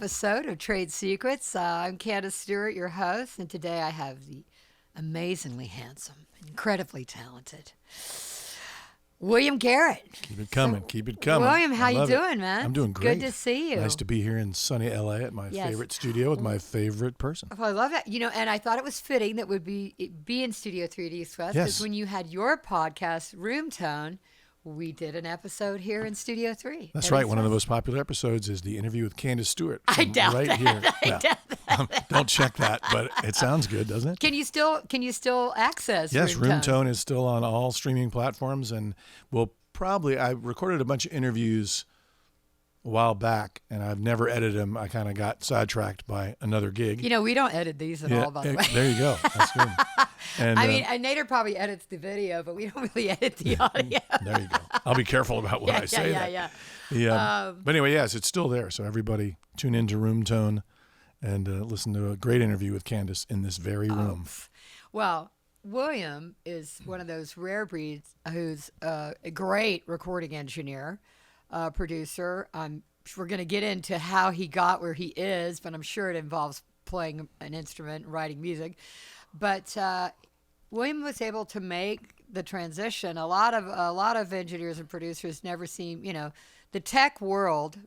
episode of Trade Secrets. I'm Candace Stewart, your host, and today I have the amazingly handsome, incredibly talented William Garrett. Keep it coming. Keep it coming. William, how you doing, man? I'm doing great. Good to see you. Nice to be here in sunny LA at my favorite studio with my favorite person. Well, I love that. And I thought it was fitting that would be in Studio 3D Express because when you had your podcast, Room Tone, we did an episode here in Studio 3. That's right. One of the most popular episodes is the interview with Candace Stewart. I doubt right that. Here. I doubt that. Don't check that, but it sounds good, doesn't it? Can you still access Yes, Room Tone is still on all streaming platforms, and I recorded a bunch of interviews a while back, and I've never edited them. I kind of got sidetracked by another gig. We don't edit these at all, by the way. There you go. That's good. And, and Nader probably edits the video, but we don't really edit the audio. There you go. I'll be careful about what I say. But anyway, yes, it's still there. So everybody tune into Room Tone and listen to a great interview with Candace in this very room. Well, William is one of those rare breeds who's a great recording engineer, producer. We're going to get into how he got where he is, but I'm sure it involves playing an instrument and writing music. But William was able to make the transition. A lot of engineers and producers never seem, the tech world,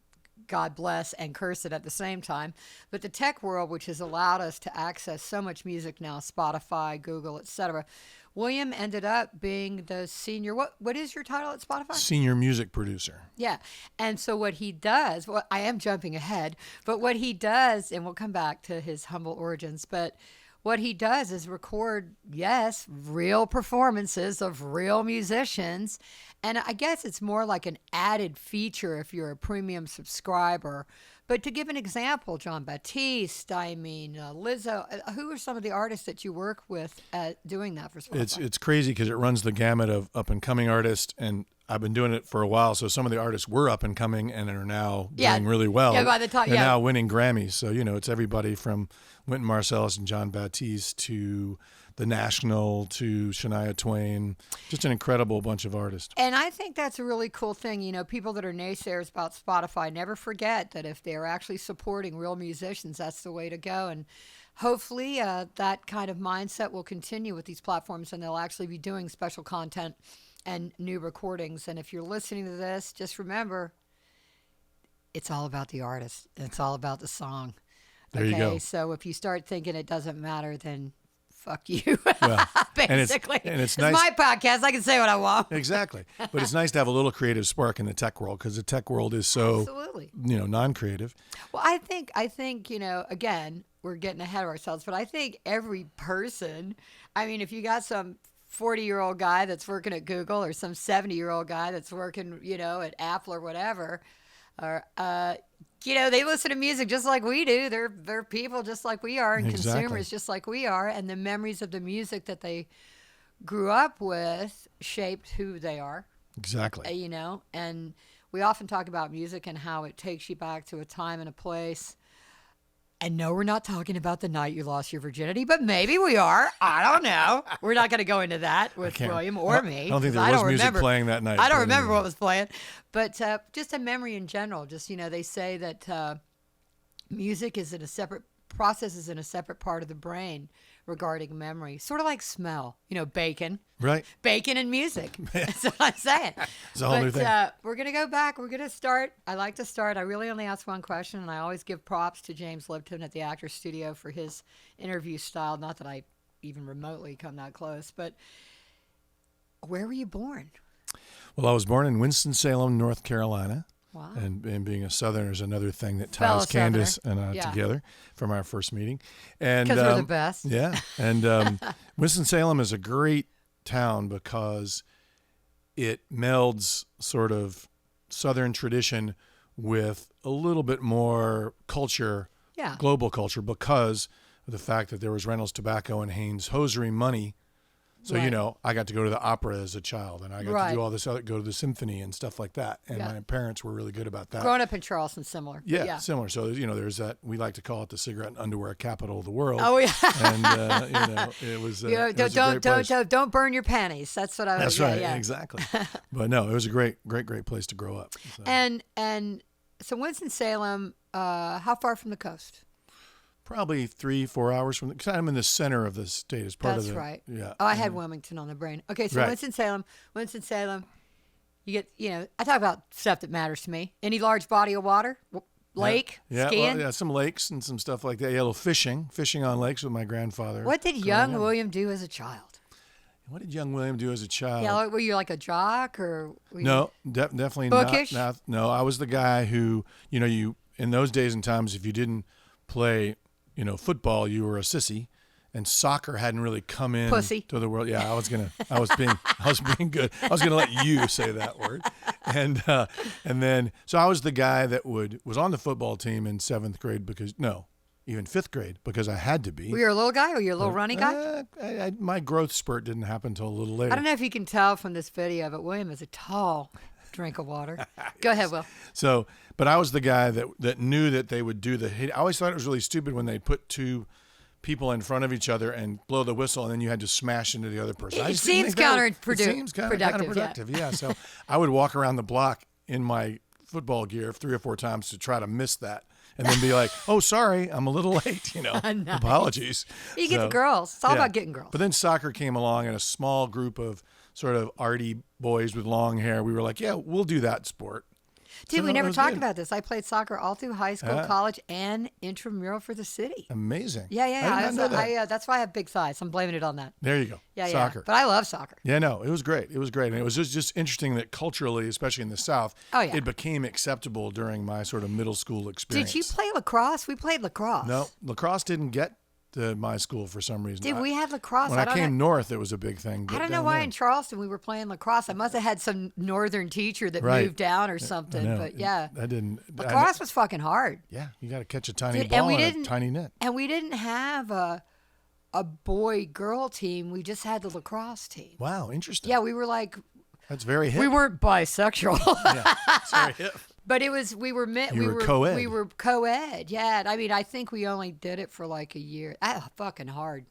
God bless and curse it at the same time, but the tech world, which has allowed us to access so much music now, Spotify, Google, etc. William ended up being the senior, what is your title at Spotify? Senior music producer. Yeah. And so what he does, I am jumping ahead, but what he does, and we'll come back to his humble origins, but what he does is record, real performances of real musicians. And I guess it's more like an added feature if you're a premium subscriber. But to give an example, Jon Batiste, Lizzo, who are some of the artists that you work with at doing that for Spotify? It's crazy because it runs the gamut of up-and-coming artists, and I've been doing it for a while, so some of the artists were up-and-coming and are now doing really well. Yeah, by the time, They're now winning Grammys. So, it's everybody from Wynton Marsalis and Jon Batiste to The National to Shania Twain. Just an incredible bunch of artists. And I think that's a really cool thing. People that are naysayers about Spotify never forget that if they're actually supporting real musicians, that's the way to go. And hopefully that kind of mindset will continue with these platforms, and they'll actually be doing special content and new recordings. And if you're listening to this, just remember, it's all about the artist. It's all about the song. There you go. So if you start thinking it doesn't matter, then fuck you. Well, basically. And it's nice. It's my podcast. I can say what I want. Exactly. But it's nice to have a little creative spark in the tech world, because the tech world is so, non-creative. Well, I think, again, we're getting ahead of ourselves, but I think every person, if you got some 40-year-old guy that's working at Google or some 70-year-old guy that's working, at Apple or whatever, or, they listen to music just like we do. They're people just like we are, and consumers just like we are. And the memories of the music that they grew up with shaped who they are. Exactly. And we often talk about music and how it takes you back to a time and a place. And no, we're not talking about the night you lost your virginity, but maybe we are. I don't know. We're not going to go into that with William or me. I don't think there was music playing that night. I don't remember what was playing. But just a memory in general. Just, they say that music is in a separate part of the brain regarding memory. Sort of like smell. Bacon. Right. Bacon and music. That's what I'm saying. It's a whole new thing. We're going to go back. We're going to start. I like to start. I really only ask one question, and I always give props to James Lipton at the Actors Studio for his interview style. Not that I even remotely come that close, but where were you born? Well, I was born in Winston-Salem, North Carolina. Wow. And being a Southerner is another thing that ties Candace and I together from our first meeting. Because we're the best. Yeah. And Winston-Salem is a great town because it melds sort of Southern tradition with a little bit more culture, global culture, because of the fact that there was Reynolds Tobacco and Haynes Hosiery money. So, I got to go to the opera as a child, and I got to do all this other, go to the symphony and stuff like that. And my parents were really good about that. Growing up in Charleston, similar. Yeah, similar. So, there's that, we like to call it the cigarette and underwear capital of the world. Oh, yeah. And, it was, it was a great place. Don't burn your panties. That's what I was. That's right. Yeah. Exactly. But no, it was a great place to grow up. So. And so Winston-Salem, How far from the coast? Probably 3-4 hours from. Because I'm in the center of the state. As part That's of the. right. Yeah. Oh, I had Wilmington on the brain. Okay, so Right. Winston-Salem. You get, I talk about stuff that matters to me. Any large body of water, lake, Yeah, skiing. well, yeah, some lakes and some stuff like that. Yeah, a little fishing on lakes with my grandfather. What did young William do as a child? What did young William do as a child? Yeah, were you like a jock or? Were you... No, definitely Bookish? not. No, I was the guy who, you in those days and times, if you didn't play, football, you were a sissy, and soccer hadn't really come in Pussy. to the world. Yeah, I was being good. I was gonna let you say that word, and then so I was the guy that was on the football team in 7th grade even 5th grade because I had to be. Were you a little guy or you a little runny guy? My growth spurt didn't happen until a little later. I don't know if you can tell from this video, but William is a tall drink of water. Go ahead, Will. So, but I was the guy that knew that they would do the hit. I always thought it was really stupid when they put two people in front of each other and blow the whistle, and then you had to smash into the other person. It seems counterproductive. Counterproductive, yeah. So I would walk around the block in my football gear 3 or 4 times to try to miss that. And then be like, oh, sorry, I'm a little late, Nice. Apologies. You get the girls. It's all about getting girls. But then soccer came along and a small group of sort of arty boys with long hair. We were like, yeah, we'll do that sport. Dude, So we it never was talked good. about this. I played soccer all through high school, college, and intramural for the city. Amazing. Yeah. I did not know that. That's why I have big thighs. I'm blaming it on that. There you go. Yeah, Soccer. But I love soccer. Yeah, no, it was great. It was great. And it was just interesting that culturally, especially in the South, it became acceptable during my sort of middle school experience. Did you play lacrosse? We played lacrosse. No, lacrosse didn't get to my school for some reason. Dude, we had lacrosse. When I came north, it was a big thing. I don't know why in Charleston we were playing lacrosse. I must have had some northern teacher that moved down or something. But yeah, I didn't. Lacrosse was fucking hard. Yeah, you got to catch a tiny ball in a tiny net. And we didn't have a boy-girl team. We just had the lacrosse team. Wow, interesting. Yeah, we were like. That's very hip. We weren't bisexual. Yeah, it's very hip. But we were co-ed. We were co-ed. Yeah, I mean, I think we only did it for like a year. Fucking hard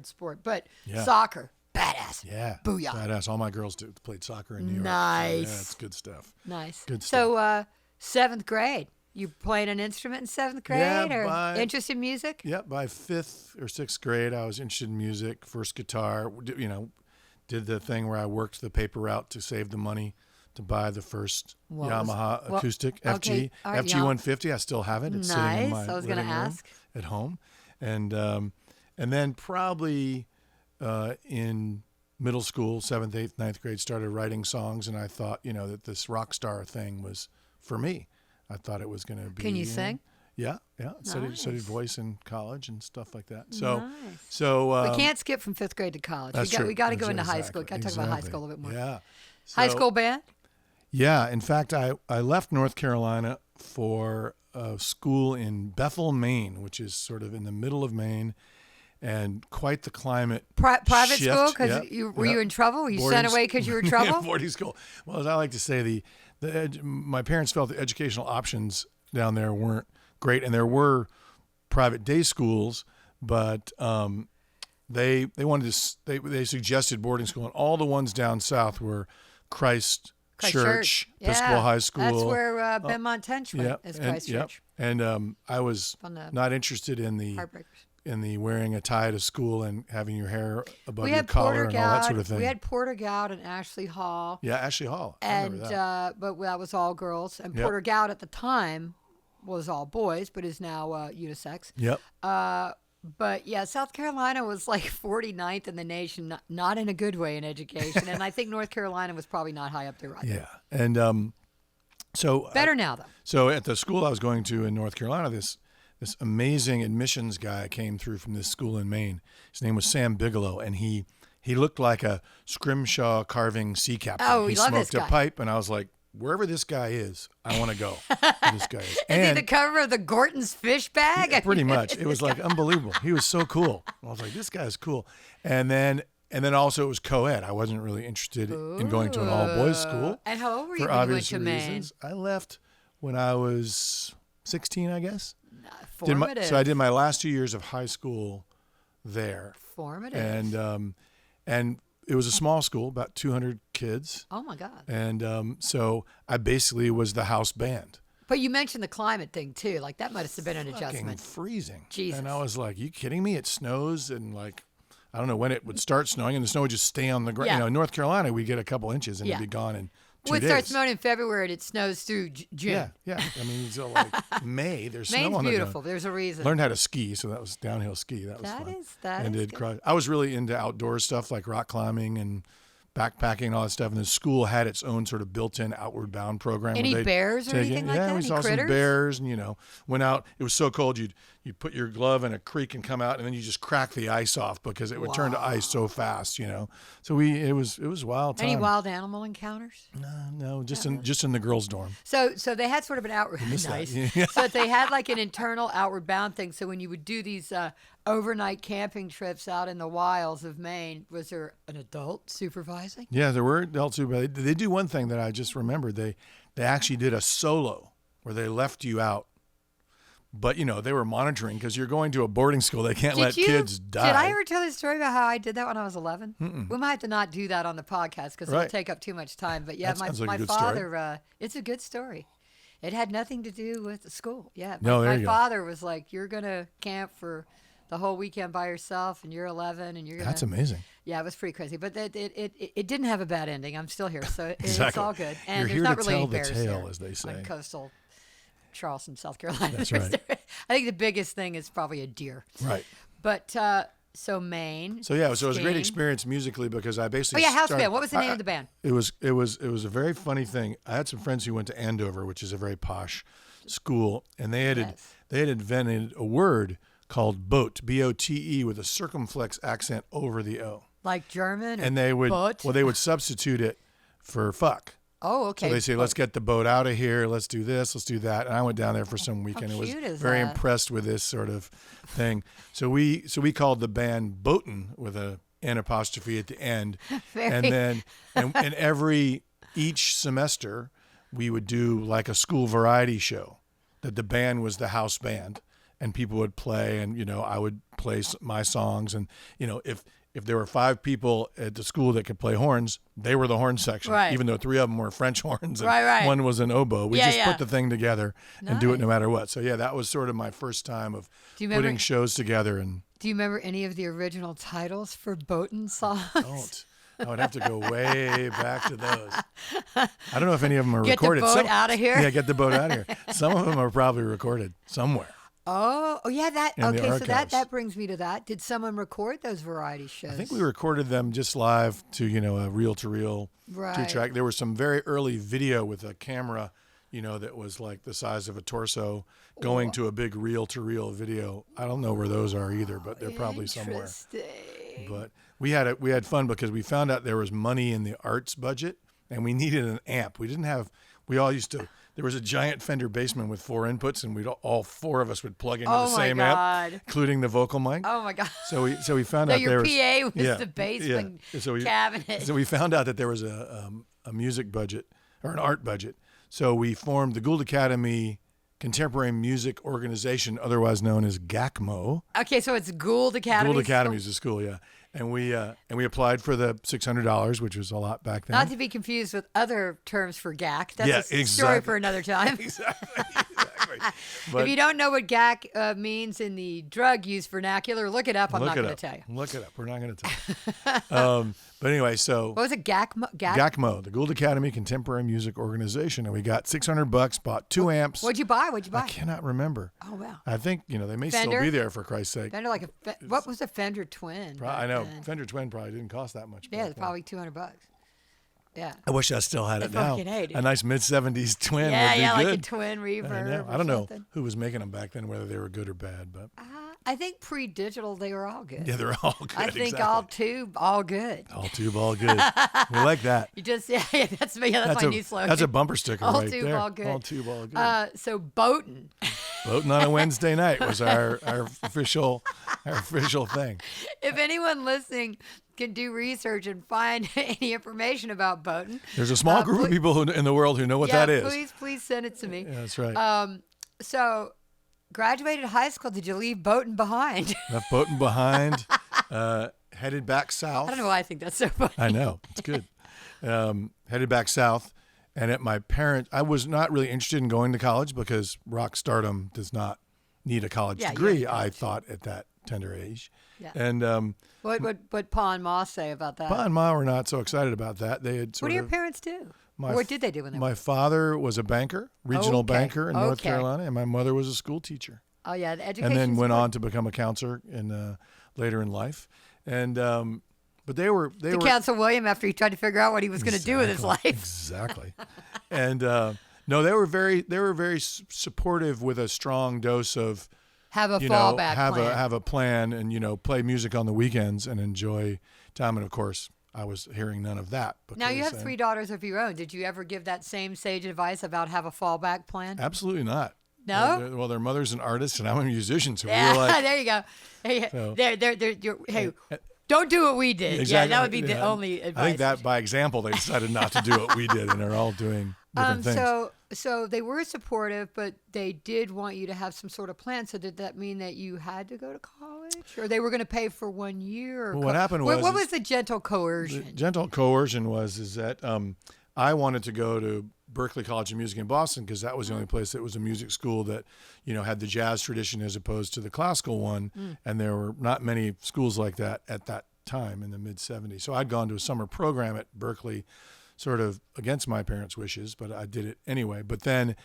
sport. But soccer, badass. Yeah, booyah, badass. All my girls played soccer in New York. Nice. So, yeah, it's good stuff. Nice. Good stuff. So 7th grade, you playing an instrument in 7th grade, or interest in music? Yeah, by 5th or 6th grade, I was interested in music. First guitar, did the thing where I worked the paper route to save the money to buy the first Yamaha acoustic FG 150. I still have it. It's sitting in my living room at home, and then probably in middle school, 7th, 8th, 9th grade, started writing songs, and I thought that this rock star thing was for me. I thought it was going to be. Can you sing? Yeah. Nice. Studied voice in college and stuff like that. We can't skip from 5th grade to college. That's true. We got to go into high school. Got to talk about high school a little bit more. Yeah. High school band? Yeah. In fact, I left North Carolina for a school in Bethel, Maine, which is sort of in the middle of Maine, and quite the climate. Private shift. school? Because were you in trouble? Were you sent away because you were in trouble? Boarding school. Well, as I like to say, my parents felt the educational options down there weren't great, and there were private day schools, but they wanted to. They suggested boarding school, and all the ones down south were Christ Church, Episcopal High School. That's where Ben Montench went, as Christ Church. And I was not interested in the wearing a tie to school and having your hair above your collar and all that sort of thing. We had Porter Goud and Ashley Hall. Yeah, Ashley Hall. And but that was all girls. And Porter Goud at the time was all boys, but is now unisex. Yep. But yeah, South Carolina was like 49th in the nation, not in a good way in education. And I think North Carolina was probably not high up there either. Yeah. And so better now though. So at the school I was going to in North Carolina, this amazing admissions guy came through from this school in Maine. His name was Sam Bigelow, and he looked like a scrimshaw carving sea captain. Oh, he love smoked this guy. a pipe, and I was like, wherever this guy is, I want to go. This guy is. Is he the cover of the Gorton's fish bag? Yeah, pretty much. It was like unbelievable. He was so cool. I was like, this guy's cool. And then also it was co-ed. I wasn't really interested in going to an all-boys school. And how old were you for when you went obvious to reasons. Maine? I left when I was 16, I guess. Formative. So I did my last 2 years of high school there. Formative. And it was a small school, about 200 kids. Oh my God. And so I basically was the house band. But you mentioned the climate thing too. Like that must have been an fucking adjustment. freezing. Jesus. And I was like, you kidding me? It snows and like, I don't know when it would start snowing and the snow would just stay on the ground. Yeah. You know, in North Carolina, we get a couple inches and Yeah. it'd be gone in 2 Well, it days. starts snowing in February and it snows through June. Yeah, yeah. I mean, until like May, there's snow Maine's on the beautiful. ground. There's a reason. Learned how to ski, so that was downhill ski. That was fun. That and is did good. crush. I was really into outdoor stuff like rock climbing and backpacking and all that stuff. And the school had its own sort of built-in outward bound program. Any where they'd bears or take anything it. like yeah, that? we Any saw critters? some bears, and went out. It was so cold, you'd put your glove in a creek and come out, and then you just crack the ice off because it would turn to ice so fast. So it was wild time. Any wild animal encounters? No, just in the girls' dorm. So they had sort of an outward missed that. nice. Yeah. So they had like an internal outward bound thing. So when you would do these overnight camping trips out in the wilds of Maine, was there an adult supervising? Yeah, there were adults who they do one thing that I just remembered. They actually did a solo where they left you out. But, they were monitoring because you're going to a boarding school. They can't let kids die. Did I ever tell the story about how I did that when I was 11? We might have to not do that on the podcast because it'll Right. take up too much time. But yeah, That sounds like a my good father, it's a good story. It had nothing to do with the school. Yeah. No, there my you go. father was like, you're going to camp for the whole weekend by yourself and you're 11 and you're going to. That's amazing. Yeah, it was pretty crazy. But it didn't have a bad ending. I'm still here. So it's Exactly. all good. And You're there's here not to really tell any the bears tale, there as they say. on coastal Charleston, South Carolina. That's right. I think the biggest thing is probably a deer. Right. But so Maine. So, yeah, so it was a great skiing. experience musically because I basically Oh yeah, house started- band. What was the name of the band? It was a very funny thing. I had some friends who went to Andover, which is a very posh school, and they had invented a word called boat, B-O-T-E, with a circumflex accent over the O. Like German? Or And they would boat? they would substitute it for fuck. Oh, okay. So they say, let's get the boat out of here. Let's do this. Let's do that. And I went down there for some weekend. How and was cute is very that? impressed with this sort of thing. So we called the band Boatin' with an apostrophe at the end. And then each semester we would do like a school variety show that the band was the house band and people would play and, I would play my songs. And, if there were 5 people at the school that could play horns, they were the horn section, Right. even though 3 of them were French horns and Right. one was an oboe. We Yeah, just put the thing together and do it no matter what. So, yeah, that was sort of my first time of Do you remember- putting shows together. And Do you remember any of the original titles for Boatin' songs? don't. I would have to go way back to those. I don't know if any of them are Get recorded. the boat out of here? Yeah, get the boat out of here. Some of them are probably recorded somewhere. Oh yeah, that In the okay. So archives. that brings me to that. Did someone record those variety shows? I think we recorded them just live to, a reel-to-reel Right. 2-track. There was some very early video with a camera, that was like the size of a torso going to a big reel-to-reel video. I don't know where those are either, but they're probably somewhere. Interesting. But we had fun because we found out there was money in the arts budget and we needed an amp. There was a giant Fender Bassman with 4 inputs, and all 4 of us would plug into the same God. amp, including the vocal mic. Oh my God. So we found So out your there was PA was the basement cabinet. So we found out that there was a music budget or an art budget. So we formed the Gould Academy Contemporary Music Organization, otherwise known as GACMO. Okay, so it's Gould Academy. Gould Academy is a school, yeah. And we applied for the $600, which was a lot back then. Not to be confused with other terms for GAC. That's Yeah, a story exactly. for another time. Exactly. If you don't know what GAC means in the drug use vernacular, look it up. I'm not going to tell you. Look it up. We're not going to tell you. But anyway, so What was it? GAC? GACMO, the Gould Academy Contemporary Music Organization, and we got $600, bought 2 amps. What'd you buy? I cannot remember. Oh, wow. I think they may Fender? still be there, for Christ's sake. Fender, like what was a Fender Twin? I know then? Fender Twin probably didn't cost that much. Yeah, back it's then. probably $200. Yeah. I wish I still had it now. fucking hate it. A nice mid-70s Twin Yeah, would be yeah, good. like a twin reverb. I don't know something. who was making them back then, whether they were good or bad, but I think pre-digital they were all good. yeah, they're all good. I think exactly. all tube, all good. All tube, all good. We like that. You just that's me. Yeah, that's my new slogan. That's a bumper sticker all right tube, there. all good. All tube, all good. So Boatin'. Voting on a Wednesday night was our official thing. If anyone listening can do research and find any information about Boatin', There's a small group of people in the world who know what that is. Please send it to me. Yeah, that's right. So, graduated high school. Did you leave Boatin' behind? Left Boatin' behind, headed back south. I don't know why I think that's so funny. I know. It's good. Headed back south And at my parents, I was not really interested in going to college because rock stardom does not need a college degree, I thought at that tender age. Yeah. And what Pa and Ma say about that? Pa and Ma were not so excited about that. They had What do your parents do? My What did they do when they were? My father was a banker, regional banker in North Carolina, and my mother was a school teacher. Oh, yeah, the education. And then went on to become a counselor later in life. And but they were counsel William after he tried to figure out what he was going to do with his life. Exactly. And no, they were very supportive with a strong dose of have a fallback plan. Have a plan, and play music on the weekends and enjoy time. And of course, I was hearing none of that. Now you have 3 daughters of your own. Did you ever give that same sage advice about have a fallback plan? Absolutely not. No. Well, their mother's an artist, and I'm a musician, so yeah, we were like, there you go. Hey, so, hey, don't do what we did. Exactly. Yeah, that would be the only advice. I think that by example, they decided not to do what we did, and are all doing different things. So they were supportive, but they did want you to have some sort of plan. So did that mean that you had to go to college, or they were going to pay for 1 year? Well, what happened was, what was the gentle coercion? The gentle coercion is that I wanted to go to Berklee College of Music in Boston because that was the only place that was a music school that had the jazz tradition as opposed to the classical one, and there were not many schools like that at that time in the mid 70s. So I'd gone to a summer program at Berklee, sort of against my parents' wishes, but I did it anyway. But then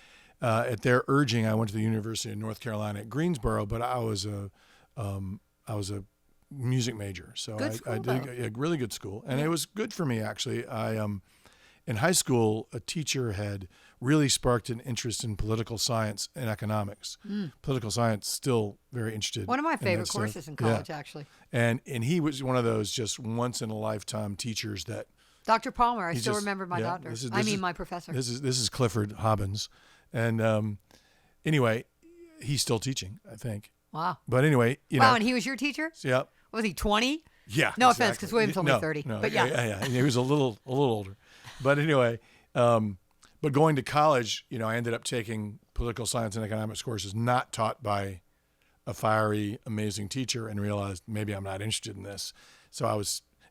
at their urging, I went to the University of North Carolina at Greensboro, but I was a music major. So I did a really good school, and it was good for me, actually. In high school, a teacher had really sparked an interest in political science and economics. Political science, still very interested. One of my favorite courses in college, actually. And he was one of those just once in a lifetime teachers that. Dr. Palmer, I still remember my doctor. My professor. This is Clifford Hobbins, and anyway, he's still teaching, I think. Wow. But anyway, Wow, and he was your teacher? Yeah. Was he 20? Yeah. No offense, because William's only 30. No, but yeah. He was a little older, but anyway, but going to college, I ended up taking political science and economics courses not taught by a fiery, amazing teacher, and realized maybe I'm not interested in this. So I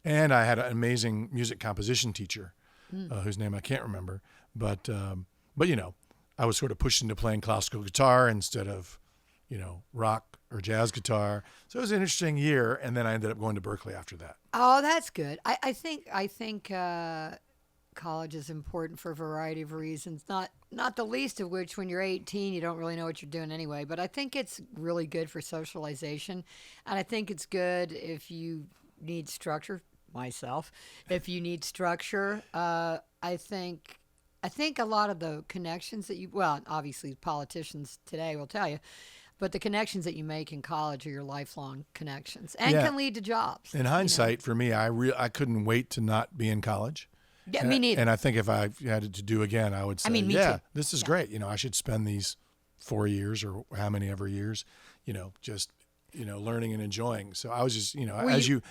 had an amazing music composition teacher, whose name I can't remember, but I was sort of pushed into playing classical guitar instead of, rock or jazz guitar. So it was an interesting year, and then I ended up going to Berklee after that. Oh, that's good. I think college is important for a variety of reasons, not the least of which when you're 18, you don't really know what you're doing anyway. But I think it's really good for socialization, and I think it's good if you need structure. Myself, if you need structure, I think a lot of the connections that obviously politicians today will tell you, but the connections that you make in college are your lifelong connections and can lead to jobs. In hindsight, for me, I couldn't wait to not be in college. Yeah, me neither. And I think if I had it to do again, I would say, me too. This is great. I should spend these 4 years or how many ever years, just learning and enjoying. So I was just,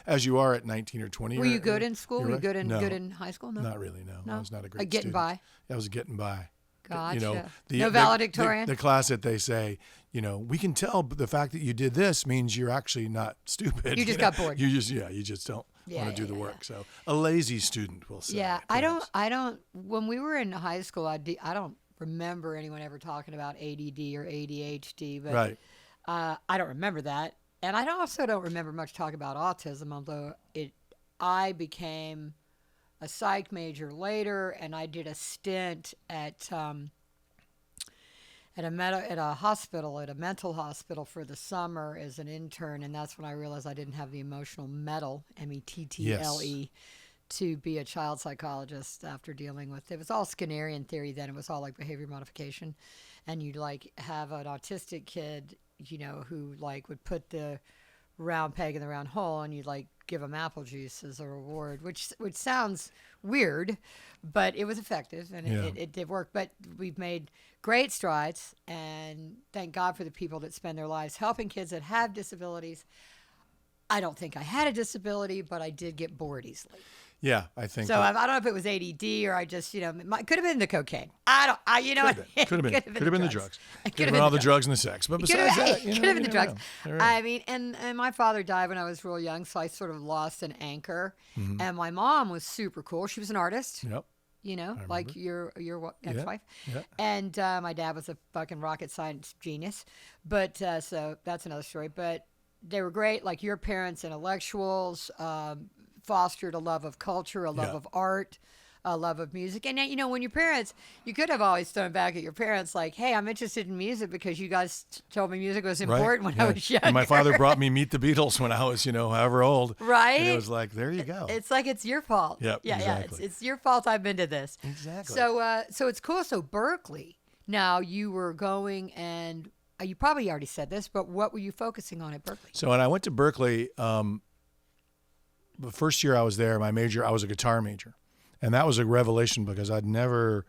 as you are at 19 or 20. Were you good in school? Were you good No, in high school? No, not really. No, I was not a great getting student. by. I was getting by. Gotcha. No valedictorian. The class that they say, we can tell the fact that you did this means you're actually not stupid. You just got bored. You just don't want to do the work. So a lazy student, we'll say. Yeah, I don't. When we were in high school, I don't remember anyone ever talking about ADD or ADHD, but right. I don't remember that. And I also don't remember much talk about autism, although I became a psych major later, and I did a stint at a hospital, at a mental hospital for the summer as an intern, and that's when I realized I didn't have the emotional mettle, METTLE, to be a child psychologist after dealing with it. Was all Skinnerian theory then. It was all like behavior modification, and you'd have an autistic kid, who would put the round peg in the round hole, and you'd give them apple juice as a reward, which sounds weird, but it was effective, and it did work. But we've made great strides, and thank God for the people that spend their lives helping kids that have disabilities. I don't think I had a disability, but I did get bored easily. Yeah, I think so. I don't know if it was ADD or I just, could have been the cocaine. Could have been the drugs. Could have been all the drugs and the sex. But besides that, could have been the drugs. Right. And my father died when I was real young, so I sort of lost an anchor. Mm-hmm. And my mom was super cool. She was an artist. Yep. like your ex-wife. Yeah. And my dad was a fucking rocket science genius. But so that's another story. But they were great. Like your parents, intellectuals, fostered a love of culture, a love of art, a love of music. And when your parents, you could have always thrown back at your parents like, hey, I'm interested in music because you guys told me music was important when I was younger. And my father brought me Meet the Beatles when I was, however old. Right. And it was like, there you go. It's like it's your fault. Yep, yeah, exactly. Yeah. It's your fault I've been to this. Exactly. So it's cool. So Berkeley, now you were going and you probably already said this, but what were you focusing on at Berkeley? So when I went to Berkeley, the first year I was there, I was a guitar major. And that was a revelation because I'd never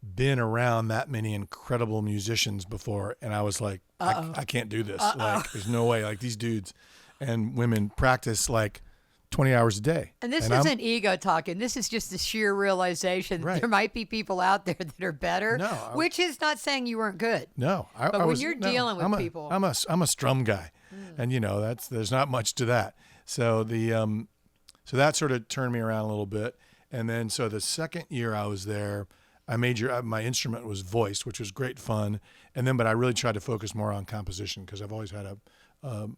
been around that many incredible musicians before. And I was like, I can't do this. Like, there's no way. Like, these dudes and women practice like 20 hours a day. And this isn't ego talking. This is just the sheer realization that there might be people out there that are better, which is not saying you weren't good. No. But when you're dealing with people. I'm a strum guy. And, there's not much to that. So so that sort of turned me around a little bit. And then, so the second year I was there, my instrument was voice, which was great fun. And then, but I really tried to focus more on composition because I've always had a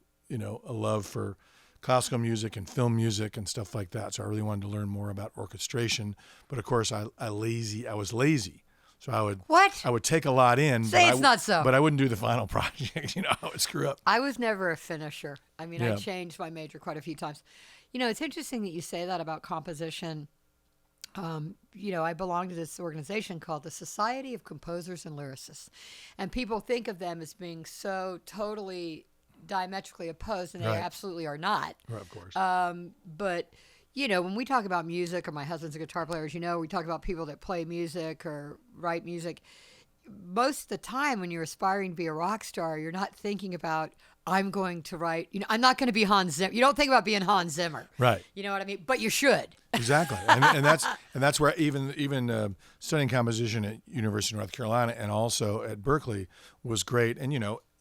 love for classical music and film music and stuff like that. So I really wanted to learn more about orchestration. But of course, I was lazy. So I would take a lot in. It's not so. But I wouldn't do the final project. I would screw up. I was never a finisher. I mean, I changed my major quite a few times. It's interesting that you say that about composition. I belong to this organization called the Society of Composers and Lyricists. And people think of them as being so totally diametrically opposed, and they absolutely are not. Right, of course. But, when we talk about music, or my husband's a guitar player, as you know, we talk about people that play music or write music. Most of the time when you're aspiring to be a rock star, you're not thinking about, I'm going to write, I'm not going to be Hans Zimmer. You don't think about being Hans Zimmer. Right. You know what I mean? But you should. Exactly. And that's where even studying composition at University of North Carolina and also at Berkeley was great. And,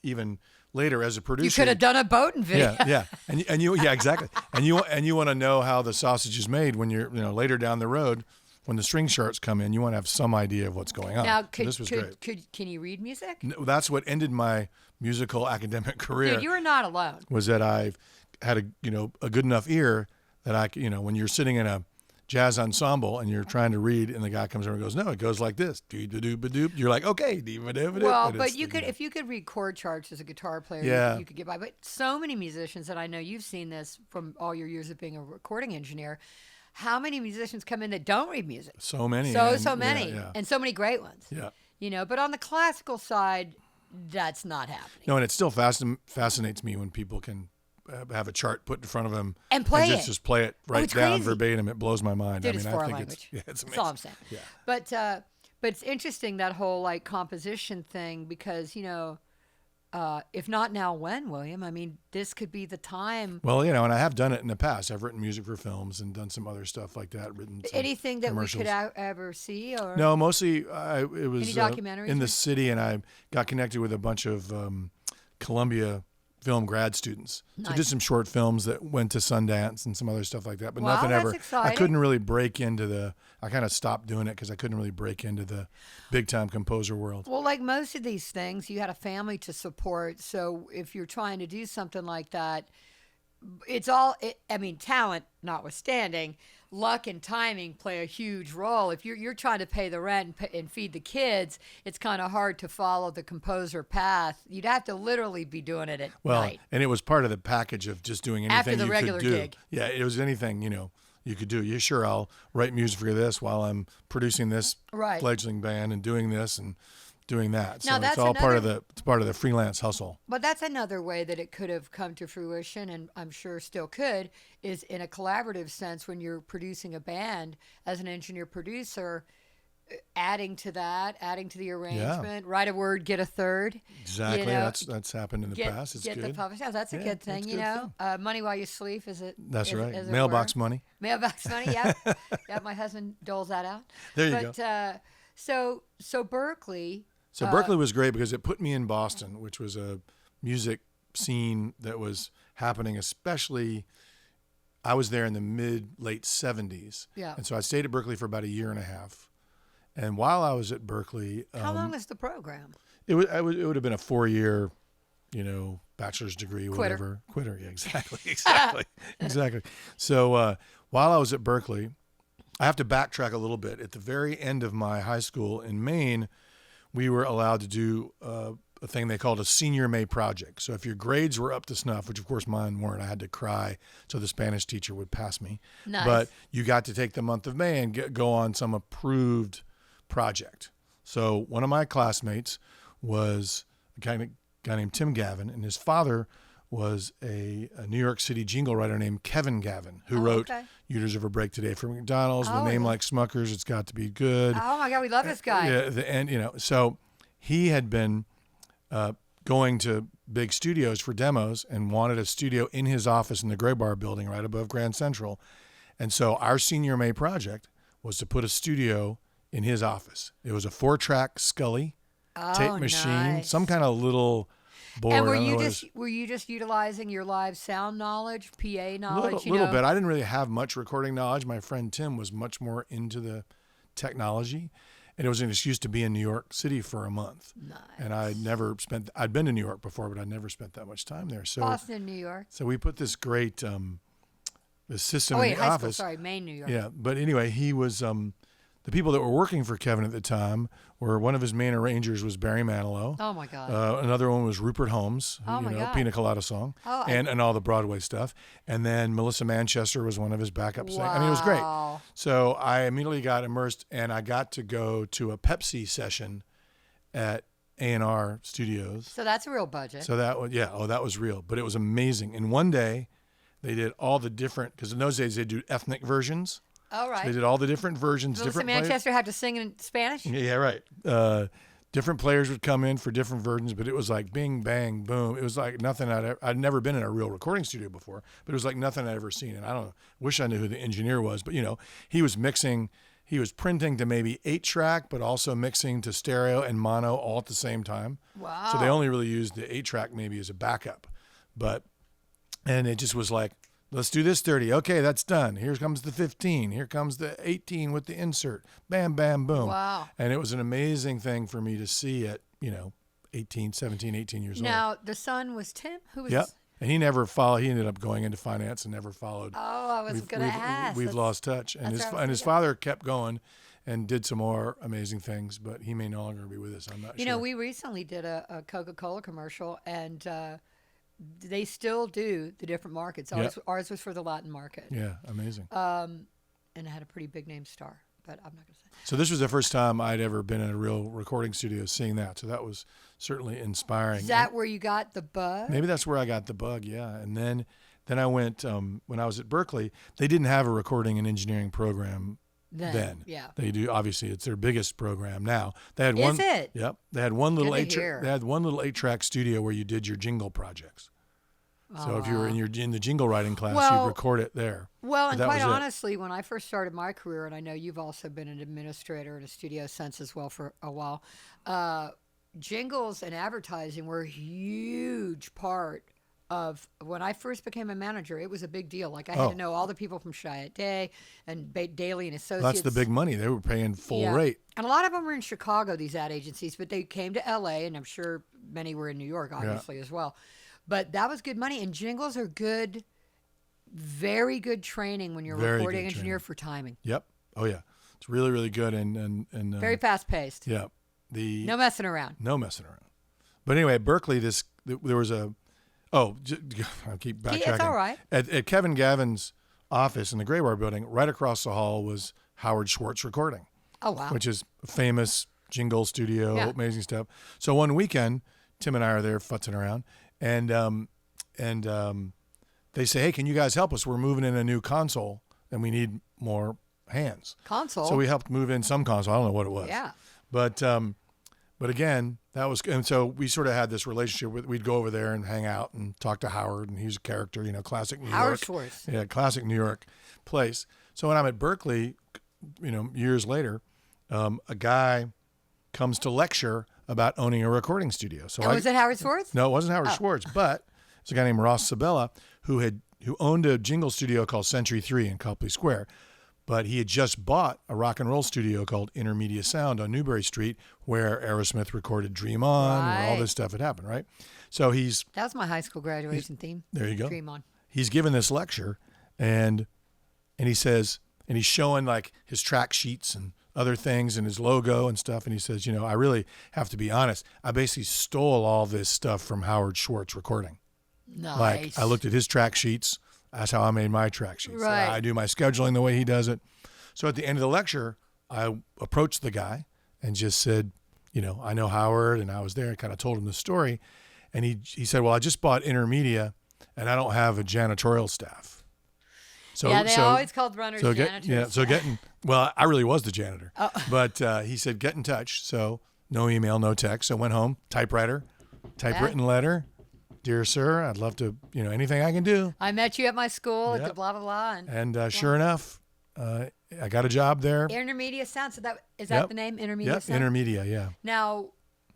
even later as a producer. You could have done a Bowden video. Yeah. Exactly. And you want to know how the sausage is made when you're, later down the road. When the string charts come in, you want to have some idea of what's going on. Now, this was great. Can you read music? No, that's what ended my musical academic career. Dude, you were not alone. Was that I had a good enough ear that I, when you're sitting in a jazz ensemble and you're trying to read, and the guy comes over and goes, "No, it goes like this." Doo-ba-doo-ba-doop. You're like, okay, well, but if you could read chord charts as a guitar player, you could get by. But so many musicians, and I know you've seen this from all your years of being a recording engineer. How many musicians come in that don't read music? So many. So many. And so many great ones. Yeah. But on the classical side, that's not happening. No, and it still fascinates me when people can have a chart put in front of them and play it. Just play it right down crazy. Verbatim. It blows my mind. Dude, I think language. It's amazing. That's all I'm saying. Yeah. But it's interesting, that whole composition thing, because, if not now, when, William? I mean, this could be the time. Well, and I have done it in the past. I've written music for films and done some other stuff like that. Written anything that we could ever see, or no, mostly it was any documentaries in the city, and I got connected with a bunch of Columbia film grad students. Nice. So did some short films that went to Sundance and some other stuff like that, but nothing ever. Exciting. I couldn't really break into I kind of stopped doing it because I couldn't really break into the big time composer world. Well, like most of these things, you had a family to support. So if you're trying to do something like that, talent notwithstanding, luck and timing play a huge role. If you're trying to pay the rent and feed the kids, it's kind of hard to follow the composer path. You'd have to literally be doing it at night. And it was part of the package of just doing anything after the you regular could do. gig. Yeah, it was anything, you could do. Yeah, sure, I'll write music for this while I'm producing this fledgling band and doing this and doing that. So it's all part of the freelance hustle. But that's another way that it could have come to fruition, and I'm sure still could, is in a collaborative sense when you're producing a band as an engineer producer, adding to the arrangement, write a word, get a third. Exactly. That's happened in the past. It's good. That's a good thing, money while you sleep, is it? That's right. Mailbox money. Mailbox money, yeah. Yeah, my husband doles that out. There you go. So Berkeley. So Berkeley was great because it put me in Boston, which was a music scene that was happening, especially I was there in the late 70s. Yeah. And so I stayed at Berkeley for about a year and a half. And while I was at Berkeley, How long was the program? it would have been a 4-year, bachelor's degree, Quitter. Quitter, yeah, exactly. So while I was at Berkeley, I have to backtrack a little bit. At the very end of my high school in Maine, we were allowed to do a thing they called a senior May project. So if your grades were up to snuff, which of course mine weren't, I had to cry so the Spanish teacher would pass me. Nice. But you got to take the month of May and go on some approved project. So one of my classmates was a guy named Tim Gavin, and his father was a New York City jingle writer named Kevin Gavin, who wrote "You Deserve a Break Today" for McDonald's, with a name like Smucker's, "It's Got to Be Good." Oh my God, we love this guy. Yeah, so he had been going to big studios for demos and wanted a studio in his office in the Gray Bar building right above Grand Central. And so our senior May project was to put a studio in his office. It was a 4-track Scully tape machine, nice. some kind of little board. And were you just utilizing your live sound knowledge, PA knowledge? A little bit. I didn't really have much recording knowledge. My friend Tim was much more into the technology. And it was an excuse to be in New York City for a month. Nice. And I'd been to New York before, but I'd never spent that much time there. So Boston, New York. So we put this great the system in the high office. School, sorry, Maine, New York. Yeah, but anyway, he was the people that were working for Kevin at the time were, one of his main arrangers was Barry Manilow. Oh my God. Another one was Rupert Holmes, God. Pina Colada Song, and all the Broadway stuff. And then Melissa Manchester was one of his backup singers. I mean, it was great. So I immediately got immersed, and I got to go to a Pepsi session at A&R Studios. So that's a real budget. So that was, that was real. But it was amazing. And one day they did all the different, because in those days they do ethnic versions. All right. So they did all the different versions. Melissa different Manchester had to sing in Spanish? Yeah, right. Different players would come in for different versions, but it was like bing, bang, boom. It was like nothing I'd never been in a real recording studio before, but it was like nothing I'd ever seen. And I don't know, wish I knew who the engineer was, but he was mixing, he was printing to maybe 8-track, but also mixing to stereo and mono all at the same time. Wow. So they only really used the 8-track maybe as a backup, and it just was like, let's do this 30. Okay, that's done. Here comes the 15. Here comes the 18 with the insert. Bam, bam, boom. Wow. And it was an amazing thing for me to see at, 17, 18 years old. Now, the son was Tim? Who was? Yep. And he never followed. He ended up going into finance and never followed. Oh, I was going to ask. We've lost touch. And his father kept going and did some more amazing things, but he may no longer be with us. I'm not sure. We recently did a Coca-Cola commercial, and they still do the different markets. Ours was for the Latin market. Yeah, amazing. And it had a pretty big name star, but I'm not going to say. So this was the first time I'd ever been in a real recording studio seeing that. So that was certainly inspiring. Is that where you got the bug? Maybe that's where I got the bug, yeah. And then I went, when I was at Berkeley, they didn't have a recording and engineering program then. Yeah. They do, obviously it's their biggest program now. They had Is it? Yep. They had one little Good to hear. they had one little 8-track studio where you did your jingle projects. So if you were in the jingle writing class, you'd record it there. Well, and quite honestly, when I first started my career, and I know you've also been an administrator in a studio sense as well for a while, jingles and advertising were a huge part of when I first became a manager. It was a big deal. Like I had to know all the people from Shania Twain and Daly and Associates. That's the big money. They were paying full rate. And a lot of them were in Chicago, these ad agencies, but they came to L.A., and I'm sure many were in New York, obviously, as well. But that was good money, and jingles are good, very good training when you're a recording engineer for timing. Yep. Oh yeah, it's really really good and very fast paced. Yeah. No messing around. No messing around. But anyway, at Berkeley, there was a. Oh, I keep backtracking. It's all right. At Kevin Gavin's office in the Gray Bar building, right across the hall was Howard Schwartz Recording. Oh wow. Which is a famous jingle studio, amazing stuff. So one weekend, Tim and I are there futzing around. And they say, hey, can you guys help us? We're moving in a new console and we need more hands. Console? So we helped move in some console. I don't know what it was. Yeah. But again, that was, and so we sort of had this relationship we'd go over there and hang out and talk to Howard, and he's a character, classic New York. Howard Schwartz. Yeah, classic New York place. So when I'm at Berkeley, years later, a guy comes to lecture about owning a recording studio. So was it Howard Schwartz? No, it wasn't Howard Schwartz, but it's a guy named Ross Sabella who had who owned a jingle studio called Century 3 in Copley Square. But he had just bought a rock and roll studio called Intermedia Sound on Newbury Street, where Aerosmith recorded Dream On, where all this stuff had happened, right? So that was my high school graduation theme. There you go. Dream On. He's given this lecture, and he says, and he's showing like his track sheets and other things and his logo and stuff. And he says, I really have to be honest. I basically stole all this stuff from Howard Schwartz recording. Nice. Like I looked at his track sheets. That's how I made my track sheets. Right. I do my scheduling the way he does it. So at the end of the lecture, I approached the guy and just said, I know Howard, and I was there. I kind of told him the story. And he said, well, I just bought Intermedia, and I don't have a janitorial staff. So, they always called runners janitors. Well, I really was the janitor. Oh. But he said, get in touch. So no email, no text. So I went home, typewritten letter. Dear sir, I'd love to, anything I can do. I met you at my school at the blah, blah, blah. And sure enough, I got a job there. Intermedia Sound. So is that the name? Intermedia Sound? Intermedia, yeah. Now,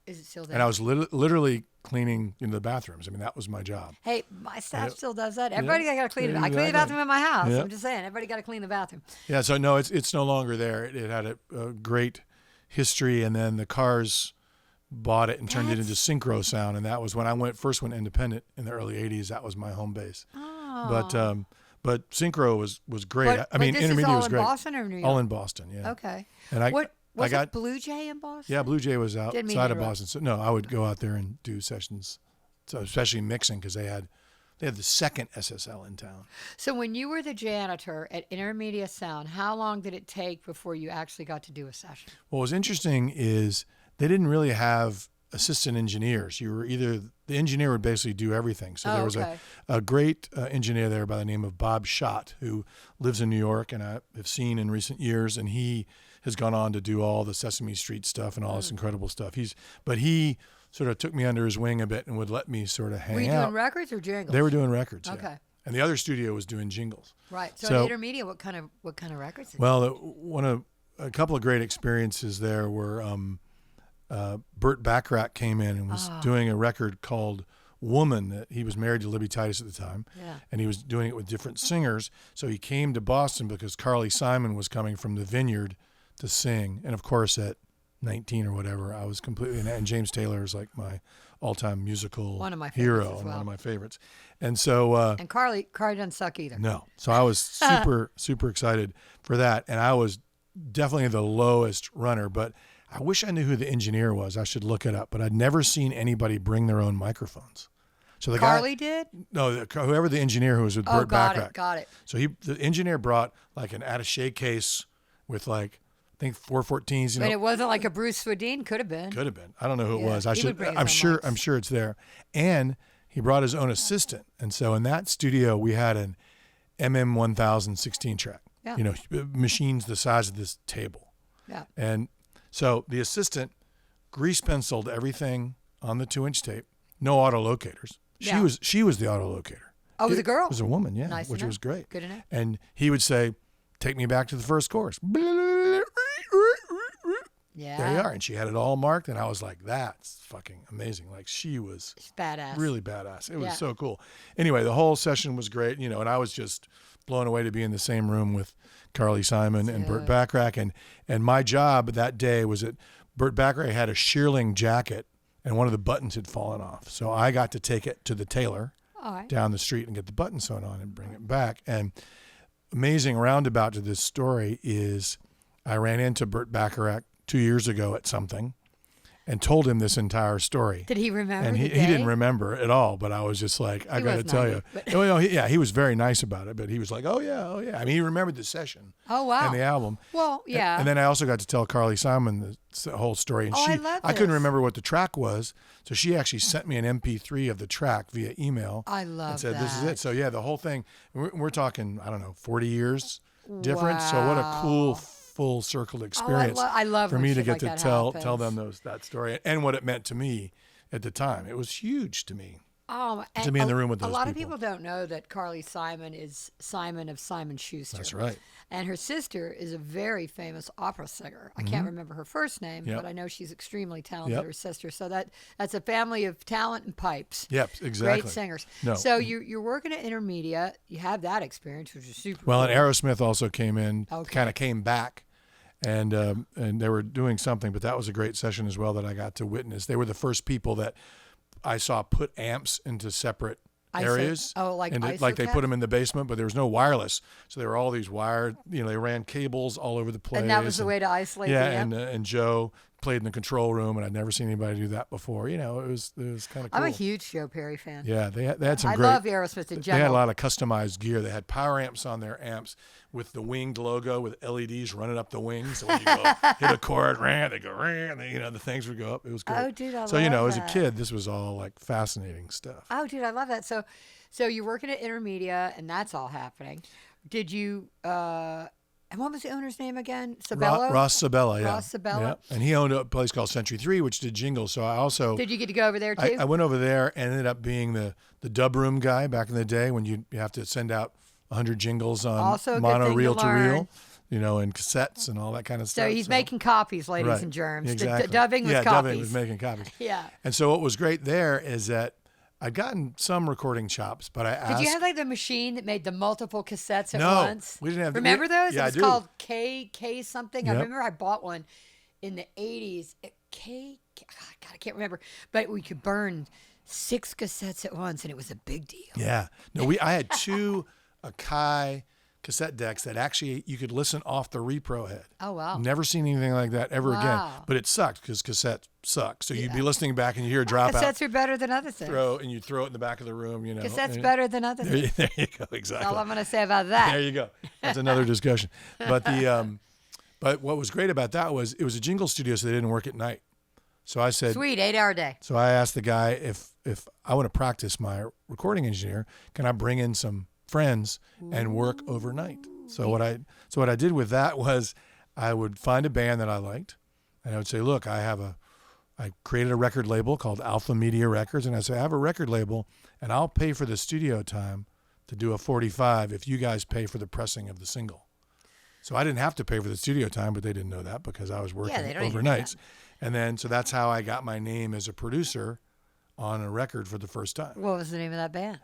is it still there? And I was literally cleaning the bathrooms. I mean, that was my job. Hey, my staff still does that. Everybody got to clean it. I clean the bathroom in my house. I'm just saying, everybody got to clean the bathroom. Yeah, so no, it's no longer there. It had a great history, and then the Cars bought it and turned it into Synchro Sound, and that was when I first went independent in the early 80s. That was my home base. Oh. But Synchro was great. But this Intermedia was is all great. in Boston or New York? All in Boston, yeah. Okay. And Was it Blue Jay in Boston? Yeah, Blue Jay was outside of Boston. So no, I would go out there and do sessions, so especially mixing, because they had the second SSL in town. So when you were the janitor at Intermedia Sound, how long did it take before you actually got to do a session? What was interesting is they didn't really have assistant engineers. You were the engineer would basically do everything. So there was a great engineer there by the name of Bob Schott, who lives in New York, and I have seen in recent years, and he has gone on to do all the Sesame Street stuff and all this incredible stuff. But he sort of took me under his wing a bit and would let me sort of hang out. Were you doing records or jingles? They were doing records. Okay. Yeah. And the other studio was doing jingles. Right. So at Intermedia, what kind of records? A couple of great experiences there were Burt Bacharach came in and was doing a record called Woman. That he was married to Libby Titus at the time, and he was doing it with different singers. So he came to Boston because Carly Simon was coming from the Vineyard to sing, and of course at 19 or whatever, I was completely, and James Taylor is like my all-time musical hero and one of my favorites. And so and Carly doesn't suck either. No. So I was super excited for that, and I was definitely the lowest runner, but I wish I knew who the engineer was. I should look it up, but I'd never seen anybody bring their own microphones. So the Carly did? No, whoever the engineer who was with Burt Bacharach. Got it. So the engineer brought like an attaché case with like, I think 414s. But it wasn't like a Bruce Swedien. Could have been. Could have been. I don't know who it was. I'm sure it's there. And he brought his own assistant. And so in that studio, we had an MM1000 16 track. Yeah. Machines the size of this table. Yeah. And so the assistant grease penciled everything on the 2-inch tape. No auto locators. She was the auto locator. Oh, it was a girl? It was a woman, yeah. Nice which was great. Good enough. And he would say, take me back to the first chorus. Yeah. There you are. And she had it all marked, and I was like, that's fucking amazing. Like, she was badass. Really badass. It was so cool. Anyway, the whole session was great, and I was just blown away to be in the same room with Carly Simon and Burt Bacharach. And my job that day was that Burt Bacharach had a shearling jacket, and one of the buttons had fallen off. So I got to take it to the tailor down the street and get the button sewn on and bring it back. And amazing roundabout to this story is I ran into Burt Bacharach 2 years ago at something and told him this entire story. Did he remember? And he didn't remember at all, but I was just like, I got to tell you. He was very nice about it, but he was like, oh yeah. I mean, he remembered the session. Oh, wow. And the album. Well, yeah. And then I also got to tell Carly Simon the whole story. And I love I couldn't remember what the track was, so she actually sent me an MP3 of the track via email. I love and said, that. this is it. So yeah, the whole thing, we're talking, I don't know, 40 years difference. Wow. So what a cool full circle experience. I love for me to get like to tell them that story and what it meant to me at the time. It was huge to me. to be in the room with those A lot of people. people don't know that Carly Simon is Simon of Simon Schuster. That's right. And her sister is a very famous opera singer. I can't remember her first name, Yep. but I know she's extremely talented, Yep. her sister. So that's a family of talent and pipes. Yep, exactly. Great singers. No. So you're working at Intermedia. You have that experience, which is super Well, cool. and Aerosmith also came in, Okay. kind of came back, and they were doing something, but that was a great session as well that I got to witness. They were the first people that I saw put amps into separate areas. Like and ISO like they cap? put them in the basement, but there was no wireless, so there were all these wired. They ran cables all over the place. And that was the way to isolate Yeah, the amp? and Joe played in the control room, and I'd never seen anybody do that before. It was kind of cool. I'm a huge Joe Perry fan. Yeah, they had some I great. love Aerosmith in They general. had a lot of customized gear. They had power amps on their amps with the winged logo with LEDs running up the wings. So when you go hit a chord, they go, and the things would go up. It was great. Oh, dude, I so love as a that. kid, this was all like fascinating stuff. Oh, dude, I love that. So you're working at Intermedia, and that's all happening. Did you? And what was the owner's name again? Sabello. Ross Sabella, yeah. Ross Sabella. Yeah. And he owned a place called Century 3, which did jingles. So I also Did you get to go over there too? I went over there and ended up being the dub room guy back in the day when you have to send out 100 jingles on Also a good mono thing to reel to learn. reel, and cassettes and all that kind of stuff. So he's making copies, ladies Right. and germs. Exactly. Dubbing was yeah, copies. dubbing was making copies. Yeah. And so what was great there is that I'd gotten some recording chops, but I asked. Did you have like the machine that made the multiple cassettes at No, once? we didn't have. Remember those? Yeah, it was I do. called K something. I Yep. remember I bought one in the 80s. God, I can't remember. But we could burn 6 cassettes at once, and it was a big deal. Yeah. No, I had 2 Akai cassette decks that actually you could listen off the repro head. Oh, wow. Never seen anything like that ever again. Wow. But it sucked because cassette sucks. So you'd be listening back and you hear a dropout. Cassettes are better than other things. And you throw it in the back of the room. Cassettes and- better than other things. There you go. Exactly. That's all I'm going to say about that. There you go. That's another discussion. But but what was great about that was it was a jingle studio, so they didn't work at night. So I said, Sweet, 8-hour day. So I asked the guy if I want to practice my recording engineer, can I bring in some friends and work overnight? So what I did with that was I would find a band that I liked, and I would say, look, I created a record label called Alpha Media Records, and I say I have a record label, and I'll pay for the studio time to do a 45 if you guys pay for the pressing of the single. So I didn't have to pay for the studio time, but they didn't know that because I was working they don't even know overnights. And then, so that's how I got my name as a producer on a record for the first time. What was the name of that band?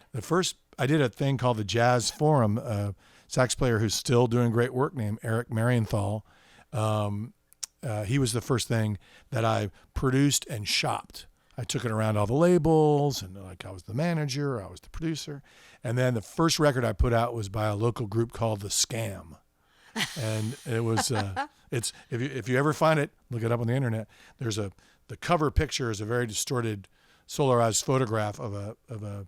I did a thing called the Jazz Forum, a sax player who's still doing great work named Eric Marienthal. He was the first thing that I produced and shopped. I took it around all the labels, and I was the manager, I was the producer. And then the first record I put out was by a local group called The Scam. And it was it's if you ever find it, look it up on the internet. The cover picture is a very distorted solarized photograph of a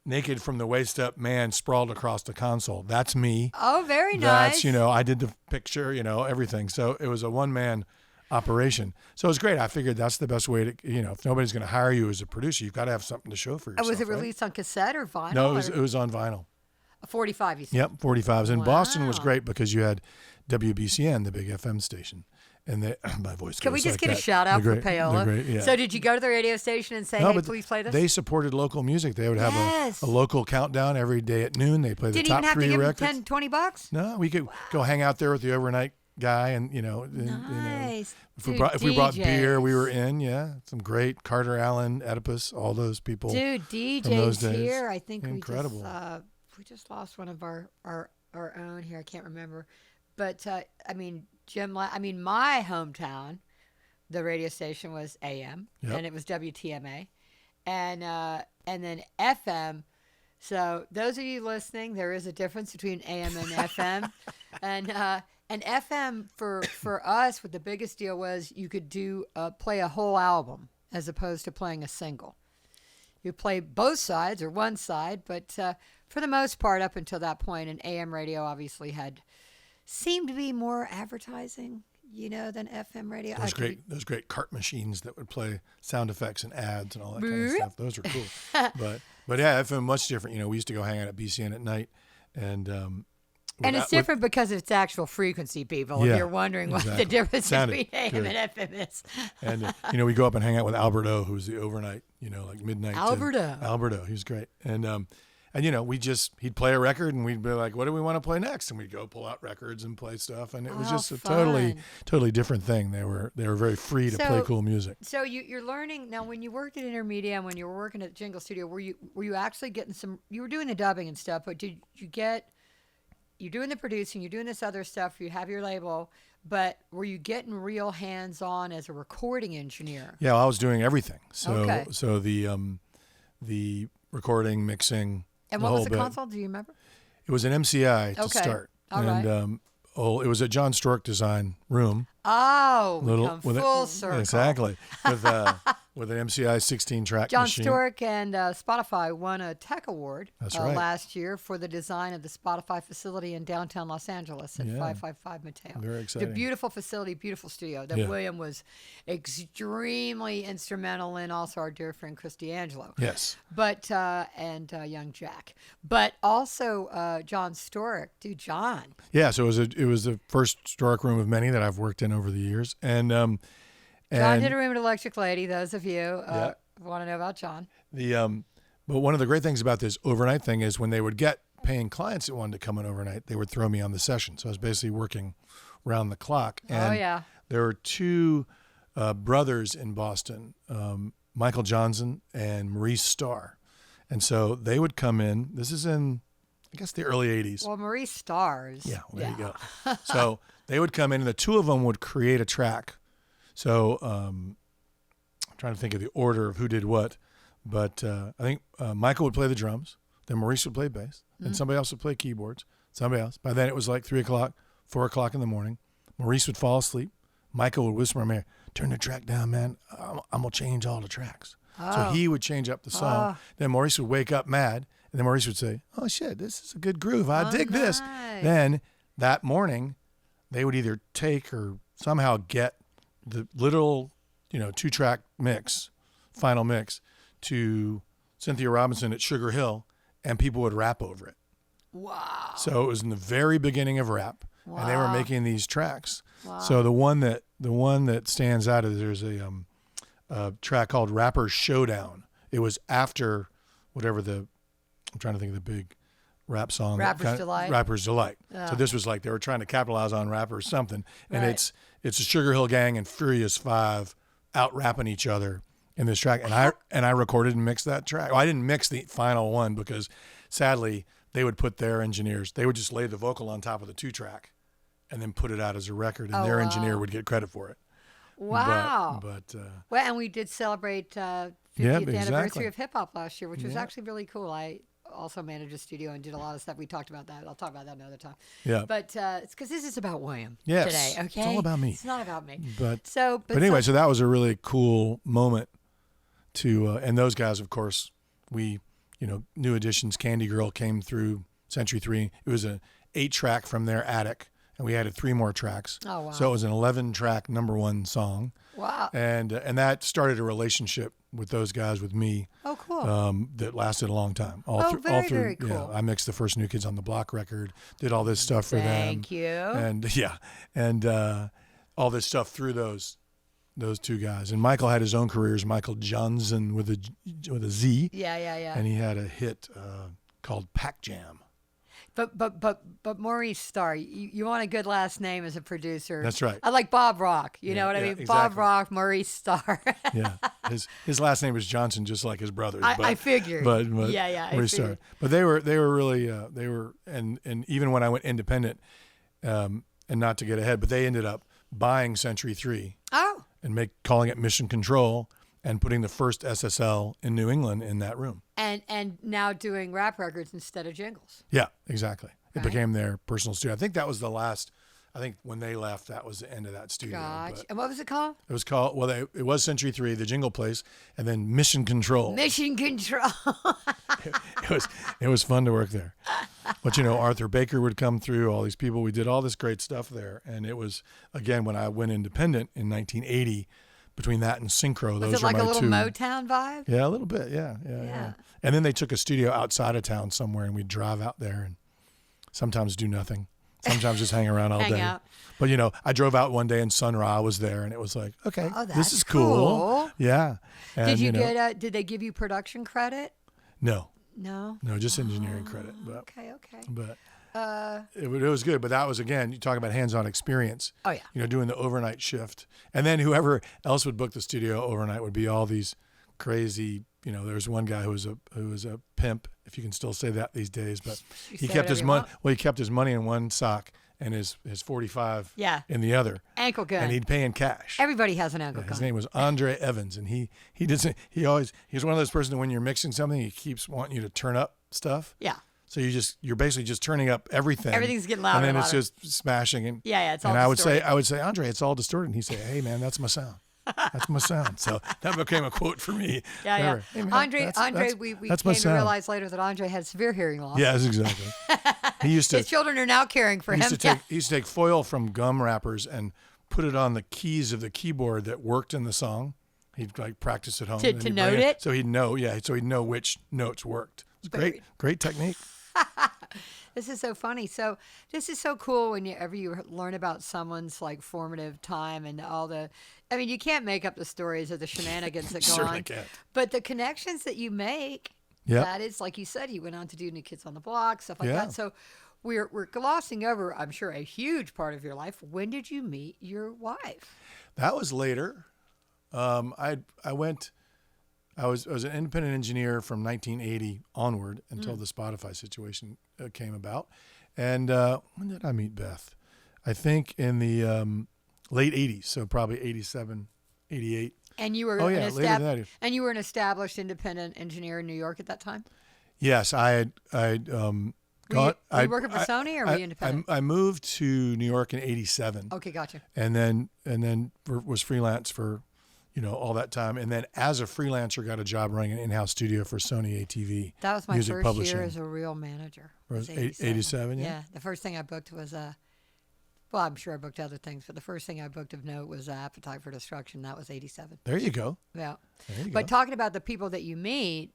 naked from the waist up man sprawled across the console. That's me. Oh, very nice. That's I did the picture, everything. So it was a one man operation. So it was great. I figured that's the best way to if nobody's going to hire you as a producer, you've got to have something to show for yourself. Was it right? released on cassette or vinyl? No, or it was on vinyl. a 45, you said? Yep, 45s. And Boston was Wow. great because you had WBCN, the big FM station. And my voice Can goes we just like get that. a shout out They're for great. Paola? They're great, yeah. So did you go to the radio station and say, No, hey, but please play this? They supported local music. They would have Yes. a local countdown every day at noon. They play the Didn't top even have to 3 give records. him 10, $20? No, we could go hang out there with the overnight guy, and Nice. if we Dude, brought beer, we DJs. were in. Yeah, some great Carter Allen, Oedipus, all those people. Dude, those DJs days. here. I think Incredible. we just lost one of our own here. I can't remember. But, my hometown, the radio station was AM, Yep. and it was WTMA. And then FM. So those of you listening, there is a difference between AM and FM. And FM for us, what the biggest deal was, you could play a whole album as opposed to playing a single. You play both sides or one side, but for the most part, up until that point, and AM radio obviously seemed to be more advertising, than FM radio. Those great cart machines that would play sound effects and ads and all that kind of stuff. Those are cool. But yeah, FM much different. We used to go hang out at BCN at night, and And it's different because it's actual frequency, people. Yeah, if you're wondering what exactly. the difference Sounded between AM good. and FM is. And we go up and hang out with Alberto, who's the overnight, like midnight. Alberto, he was great. And he'd play a record, and we'd be like, "What do we want to play next?" And we'd go pull out records and play stuff, and it was just a totally different thing. They were very free to play cool music. So you're learning now. When you worked at Intermedia and when you were working at Jingle Studio, were you actually getting some? You were doing the dubbing and stuff, but did you get? You're doing the producing, you're doing this other stuff. You have your label, but were you getting real hands-on as a recording engineer? Yeah, I was doing everything. So Okay. so the recording, mixing. And what was the console? Do you remember? It was an MCI to Okay. start. All and right. it was a John Stork design room. Oh, full circle. Exactly. With an MCI 16-track Jon machine. Stork and Spotify won a TEC Award That's right. last year for the design of the Spotify facility in downtown Los Angeles at 555 Mateo. Very exciting. The beautiful facility, beautiful studio that William was extremely instrumental in. Also, our dear friend Christy Angelo. Yes. But and young Jack, but also Jon Stork, dude, John. Yeah. So it was the first Stork room of many that I've worked in over the years, and John did a room at Electric Lady. Those of you want to know about John. But one of the great things about this overnight thing is when they would get paying clients that wanted to come in overnight, they would throw me on the session. So I was basically working round the clock. And there were two brothers in Boston, Michael Johnson and Maurice Starr. And so they would come in. This is in, I guess, the early 80s. Well, Maurice Starr's. Yeah, well, there you go. So they would come in, and the two of them would create a track. So I'm trying to think of the order of who did what, but I think Michael would play the drums, then Maurice would play bass, then somebody else would play keyboards, somebody else. By then it was like 3 o'clock, 4 o'clock in the morning. Maurice would fall asleep. Michael would whisper in my ear, "Turn the track down, man. I'm going to change all the tracks." So he would change up the song. Then Maurice would wake up mad, and then Maurice would say, "Oh, shit, this is a good groove. I dig this." Then that morning, they would either take or somehow get the little, 2-track mix, final mix, to Cynthia Robinson at Sugar Hill, and people would rap over it. Wow. So it was in the very beginning of rap, and they were making these tracks. Wow. So the one that stands out is there's a track called Rapper's Showdown. It was after whatever I'm trying to think of the big rap song. Rapper's Delight. Rapper's Delight. So this was like they were trying to capitalize on rap or something. And it's a Sugar Hill Gang and Furious 5 out rapping each other in this track. And I recorded and mixed that track. Well, I didn't mix the final one because sadly they would put their engineers, they would just lay the vocal on top of the 2-track and then put it out as a record, and their engineer would get credit for it. Wow. But well, and we did celebrate 50th anniversary of hip hop last year, which was actually really cool. I also managed a studio and did a lot of stuff. We talked about that. I'll talk about that another time. Yeah. But it's because this is about William yes, today, okay? It's all about me. It's not about me. But anyway, so that was a really cool moment to, and those guys, of course, we, New Editions, Candy Girl came through Century 3. It was an 8-track from their attic, and we added 3 more tracks. Oh, wow. So it was an 11-track #1 song. Wow. And that started a relationship with those guys, with me. Oh, cool. That lasted a long time. Very cool. Yeah, I mixed the first New Kids on the Block record, did all this stuff for them. Thank you. And all this stuff through those two guys. And Michael had his own careers, Michael Johnson with a Z. Yeah. And he had a hit called Pac Jam. But Maurice Starr, you want a good last name as a producer. That's right. I like Bob Rock. You know what I mean? Exactly. Bob Rock, Maurice Starr. Yeah. His last name was Johnson, just like his brother's. I figured. But Maurice Starr. But they were really and even when I went independent, and not to get ahead, but they ended up buying Century 3. Oh. And calling it Mission Control, and putting the first SSL in New England in that room. And now doing rap records instead of jingles. Yeah, exactly. It Right. became their personal studio. I think that was the last. I think when they left, that was the end of that studio. Gotcha. And what was it called? It was called. Well, it was Century 3, the jingle place, and then Mission Control. Mission Control. It was fun to work there. But Arthur Baker would come through. All these people. We did all this great stuff there, and it was again when I went independent in 1980. Between that and Synchro, those Was it are like my a little two. Motown vibe? Yeah, a little bit. Yeah. And then they took a studio outside of town somewhere, and we'd drive out there and sometimes do nothing, sometimes just hang around all Hang day. out. But I drove out one day and Sun Ra was there, and it was like, okay, Oh, this that's is cool. Yeah. And, Did you get? Did they give you production credit? No, No. just engineering credit. But Okay. but it was good. But that was, again, you talk about hands-on experience. Oh yeah. Doing the overnight shift, and then whoever else would book the studio overnight would be all these crazy. There was one guy who was a pimp, if you can still say that these days, but he kept his money. Well, he kept his money in one sock and his 45 in the other. Ankle gun. And he'd pay in cash. Everybody has an ankle gun. His name was Andre Evans, and he was one of those persons that when you're mixing something, he keeps wanting you to turn up stuff. Yeah. So you're basically just turning up everything. Everything's getting louder. And then it's just smashing. And yeah, it's all. And distorted. I would say, Andre, it's all distorted. And he'd say, hey man, that's my sound. That's my sound. So that became a quote for me. Yeah. Hey, man, Andre, we came to realize later that Andre had severe hearing loss. Yes, exactly. He used to. His children are now caring for him. He used to take foil from gum wrappers and put it on the keys of the keyboard that worked in the song. He'd practice at home to note it. So he'd know. Yeah. So he'd know which notes worked. It's great technique. This is so funny. So this is so cool whenever you learn about someone's formative time and all the. I mean, you can't make up the stories of the shenanigans that go Certainly on. Can't. But the connections that you make. Yeah. That is, like you said, you went on to do New Kids on the Block, stuff like that. So we're glossing over, I'm sure, a huge part of your life. When did you meet your wife? That was later. I was an independent engineer from 1980 onward until the Spotify situation came about. And when did I meet Beth? I think in the late 80s, so probably 87, 88. And you were later than that. And you were an established independent engineer in New York at that time? Yes, were you working for Sony or were you independent? I moved to New York in 87. Okay, gotcha. And then was freelance for all that time, and then as a freelancer got a job running an in-house studio for Sony ATV. That was my music first publishing. year as a real manager. Was 87, yeah. The first thing I booked was well, I'm sure I booked other things, but the first thing I booked of note was Appetite for Destruction. That was 87. There you go. Yeah. There you But go. talking about the people that you meet,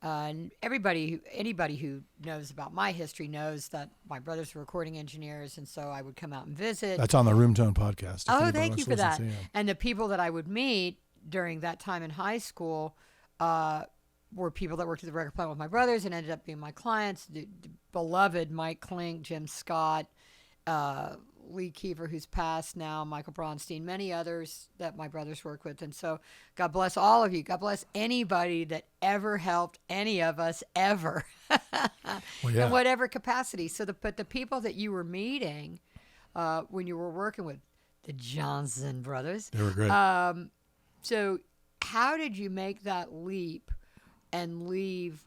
anybody who knows about my history knows that my brothers were recording engineers, and so I would come out and visit. That's on the Room Tone podcast. Oh, thank you for that. And the people that I would meet during that time in high school were people that worked at the record plant with my brothers and ended up being my clients. The beloved Mike Klink, Jim Scott, Lee Kiefer, who's passed now, Michael Bronstein, many others that my brothers work with. And so God bless all of you. God bless anybody that ever helped any of us ever in whatever capacity. So but the people that you were meeting when you were working with the Johnson brothers. They were great. So how did you make that leap and leave?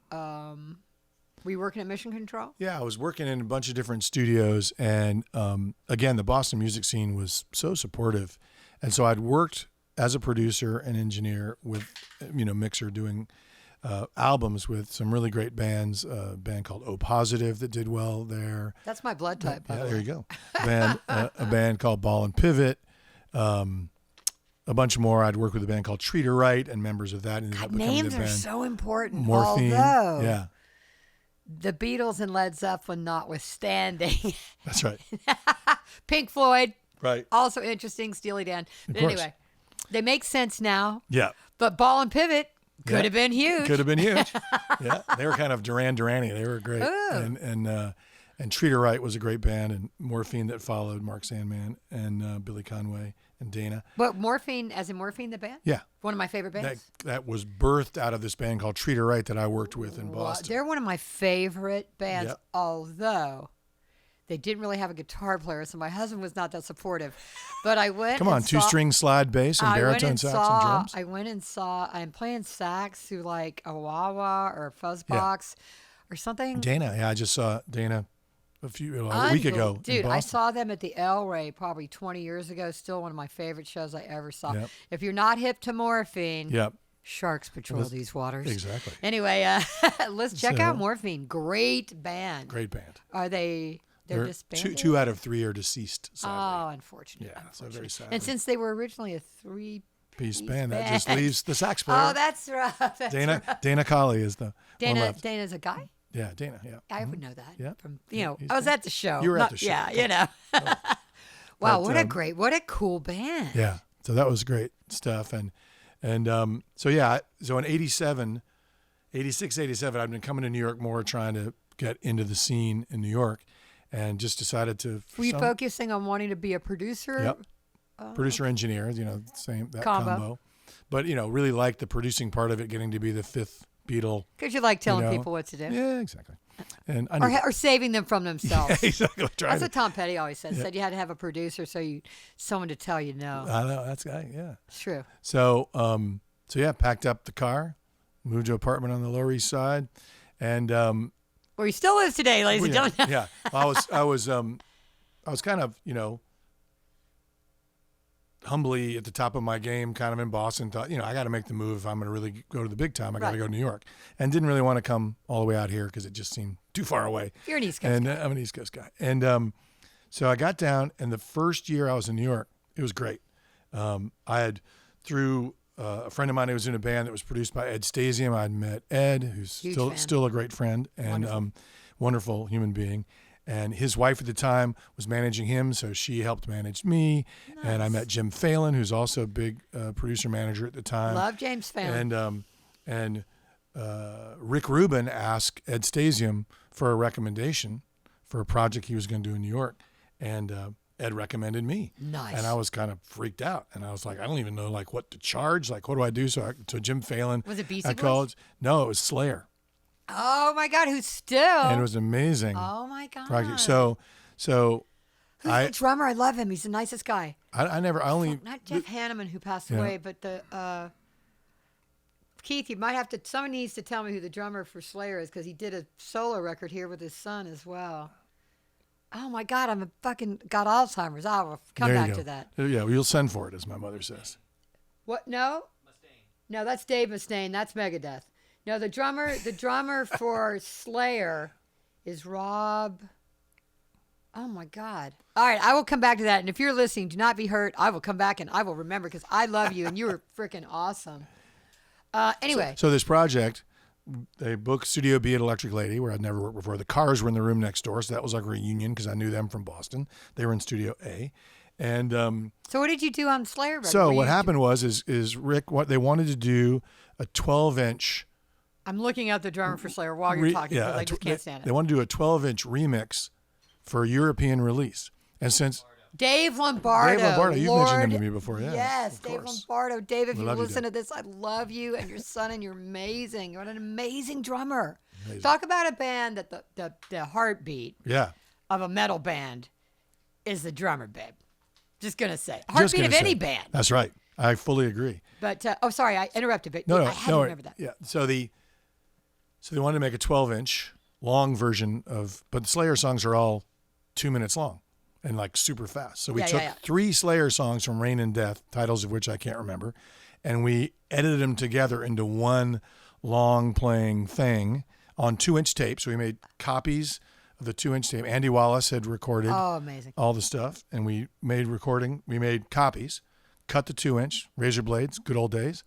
Were you working at Mission Control? Yeah, I was working in a bunch of different studios, and again, the Boston music scene was so supportive, and so I'd worked as a producer and engineer with, mixer, doing albums with some really great bands. A band called O Positive that did well there. That's my blood type. By the way. There you go. A band called Ball and Pivot. A bunch more. I'd work with a band called Treat Her Right, and members of that ended up becoming names the band. are so important. Morphine. Although, yeah. The Beatles and Led Zeppelin notwithstanding. That's right. Pink Floyd. Right. Also interesting. Steely Dan. But anyway, they make sense now. Yeah. But Ball and Pivot could have been huge. Could have been huge. Yeah. They were kind of Duran-Durany. They were great. Ooh. And Treat Her Right was a great band, and Morphine that followed, Mark Sandman and Billy Conway and Dana. But Morphine, as in Morphine, the band? Yeah. One of my favorite bands. That was birthed out of this band called Treat Her Right that I worked with in Boston. They're one of my favorite bands, Yep. although they didn't really have a guitar player, so my husband was not that supportive. But I went Come on, two-string slide bass and baritone sax and drums. I went and saw, I'm playing sax through like a wah-wah or a fuzz box or something. Dana, I just saw Dana a week ago. Dude, in Boston. I saw them at the El Rey probably 20 years ago. Still one of my favorite shows I ever saw. Yep. If you're not hip to Morphine, Yep. sharks patrol these waters. Exactly. Anyway, let's check out Morphine. Great band. Great band. Are they? They're disbanded? Two out of three are deceased, sadly. Oh, unfortunate. Yeah, so very sad. And since they were originally a three-piece band, that just leaves the sax player. Oh, that's rough. That's rough. Dana Colley is the one left. Dana's a guy? Yeah, Dana. Yeah. I would know that. Yeah. From he's I was great. at the show. You were at the show. Yeah, But, Wow, what a cool band. Yeah. So that was great stuff. So in 86, 87, I'd been coming to New York more trying to get into the scene in New York and just decided to. Were you focusing on wanting to be a producer? Yep. Producer engineer, same that combo. But, really liked the producing part of it, getting to be the fifth Beatle. Because you like telling people what to do. Yeah, exactly. And or saving them from themselves. Yeah, exactly. That's what Tom Petty always said. Said you had to have a producer someone to tell you no. I know, that's yeah. It's true. So packed up the car, moved to an apartment on the Lower East Side, and where he still lives today, ladies and gentlemen. Yeah. I was kind of, humbly at the top of my game, kind of in Boston, thought, I got to make the move if I'm going to really go to the big time. I got to go to New York, and didn't really want to come all the way out here because it just seemed too far away. You're an East Coast guy. I'm an East Coast guy. And so I got down, and the first year I was in New York, it was great. I had, through a friend of mine who was in a band that was produced by Ed Stasium, I'd met Ed, who's still a great friend and wonderful human being. And his wife at the time was managing him, so she helped manage me. Nice. And I met Jim Phelan, who's also a big producer manager at the time. Love James Phelan. And Rick Rubin asked Ed Stasium for a recommendation for a project he was going to do in New York, and Ed recommended me. Nice. And I was kind of freaked out, and I was like, I don't even know what to charge. What do I do? So Jim Phelan. Was it Beastie Boys? No, it was Slayer. Oh my God, who's still? And it was amazing. Oh my God. Project. So who's the drummer? I love him. He's the nicest guy. Not Jeff Hanneman, who passed away, but the Keith. Someone needs to tell me who the drummer for Slayer is, because he did a solo record here with his son as well. Oh my God, I'm fucking got Alzheimer's. I will come back to that. Yeah, well, you'll send for it, as my mother says. What? No. Mustaine. No, that's Dave Mustaine. That's Megadeth. No, the drummer for Slayer is Rob. Oh my God. All right, I will come back to that. And if you're listening, do not be hurt. I will come back and I will remember, because I love you and you were freaking awesome. Anyway. So this project, they booked Studio B at Electric Lady, where I'd never worked before. The Cars were in the room next door, so that was like a reunion because I knew them from Boston. They were in Studio A. And so what did you do on Slayer record? So what happened is Rick, what they wanted to do, a 12-inch. I'm looking at the drummer for Slayer while you're talking, because I just can't stand it. They want to do a 12-inch remix for a European release. And since Dave Lombardo, you've mentioned him to me before, yeah. Yes, Dave Lombardo. Dave, if you listen to this, I love you and your son, and you're amazing. You're an amazing drummer. Amazing. Talk about a band that the heartbeat of a metal band is the drummer, babe. Just gonna say, heartbeat of any band. That's right. I fully agree. But sorry, I interrupted. But I had to remember that. Yeah. So they wanted to make a 12-inch long version but the Slayer songs are all 2 minutes long and like super fast. So we took 3 Slayer songs from Reign and Death, titles of which I can't remember, and we edited them together into one long playing thing on 2-inch tape. So we made copies of the 2-inch tape. Andy Wallace had recorded all the stuff, and we made copies, cut the 2-inch, razor blades, good old days,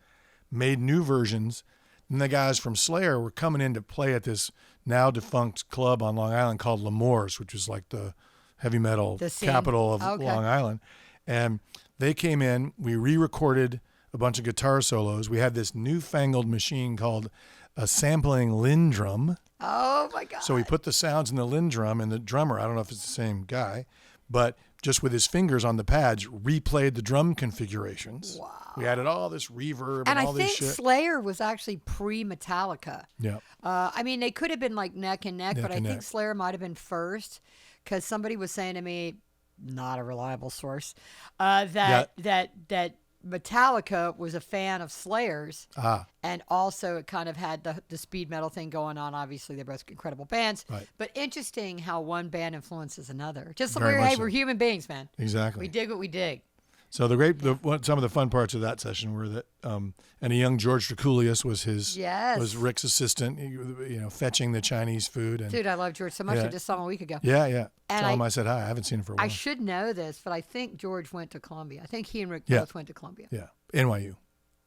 made new versions. And the guys from Slayer were coming in to play at this now defunct club on Long Island called L'Amour's, which was like the heavy metal capital of Long Island. And they came in, we re-recorded a bunch of guitar solos. We had this newfangled machine called a sampling Lindrum. Oh my God. So we put the sounds in the Lindrum, and the drummer, I don't know if it's the same guy, but just with his fingers on the pads, replayed the drum configurations. Wow. We added all this reverb and all this shit. And I think Slayer was actually pre-Metallica. Yeah. I mean, they could have been like neck and neck, but I think Slayer might have been first, because somebody was saying to me, not a reliable source, that Metallica was a fan of Slayer's, and also it kind of had the speed metal thing going on. Obviously, they're both incredible bands, but interesting how one band influences another. Just we're human beings, man. Exactly. We dig what we dig. So some of the fun parts of that session were that, and a young George Draculius was Rick's assistant, fetching the Chinese food. And, dude, I love George so much. I just saw him a week ago. Yeah, yeah. Tell him I said hi. I haven't seen him for a while. I should know this, but I think George went to Columbia. I think he and Rick both went to Columbia. Yeah, NYU.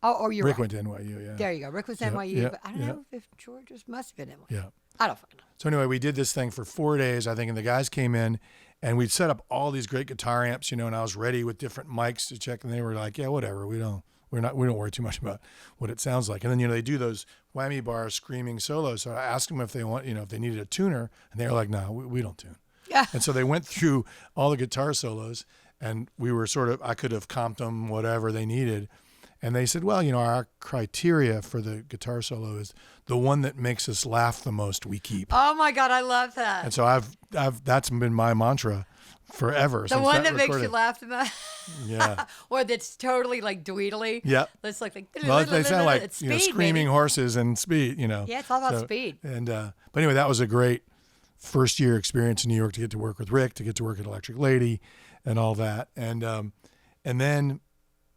Oh, or you're Rick right. went to NYU, yeah. There you go. Rick was NYU, yeah, but I don't yeah. know if George's must have been NYU. Yeah. I don't fucking know. So anyway, we did this thing for 4 days, I think, and the guys came in and we'd set up all these great guitar amps, and I was ready with different mics to check, and they were like, yeah, whatever. We don't worry too much about what it sounds like. And then, they do those whammy bar screaming solos. So I asked them if they want, if they needed a tuner, and they were like, no, we don't tune. Yeah. And so they went through all the guitar solos, and we were I could have comped them whatever they needed. And they said, well, our criteria for the guitar solo is the one that makes us laugh the most we keep. Oh my God, I love that. And so that's been my mantra forever. The one that makes you laugh the most. Yeah. Or that's totally like dweedly. Yep. It's like Well, they sound like speed, screaming baby. horses and speed. Yeah, it's all about speed. And but anyway, that was a great first year experience in New York to get to work with Rick, to get to work at Electric Lady, and all that. And then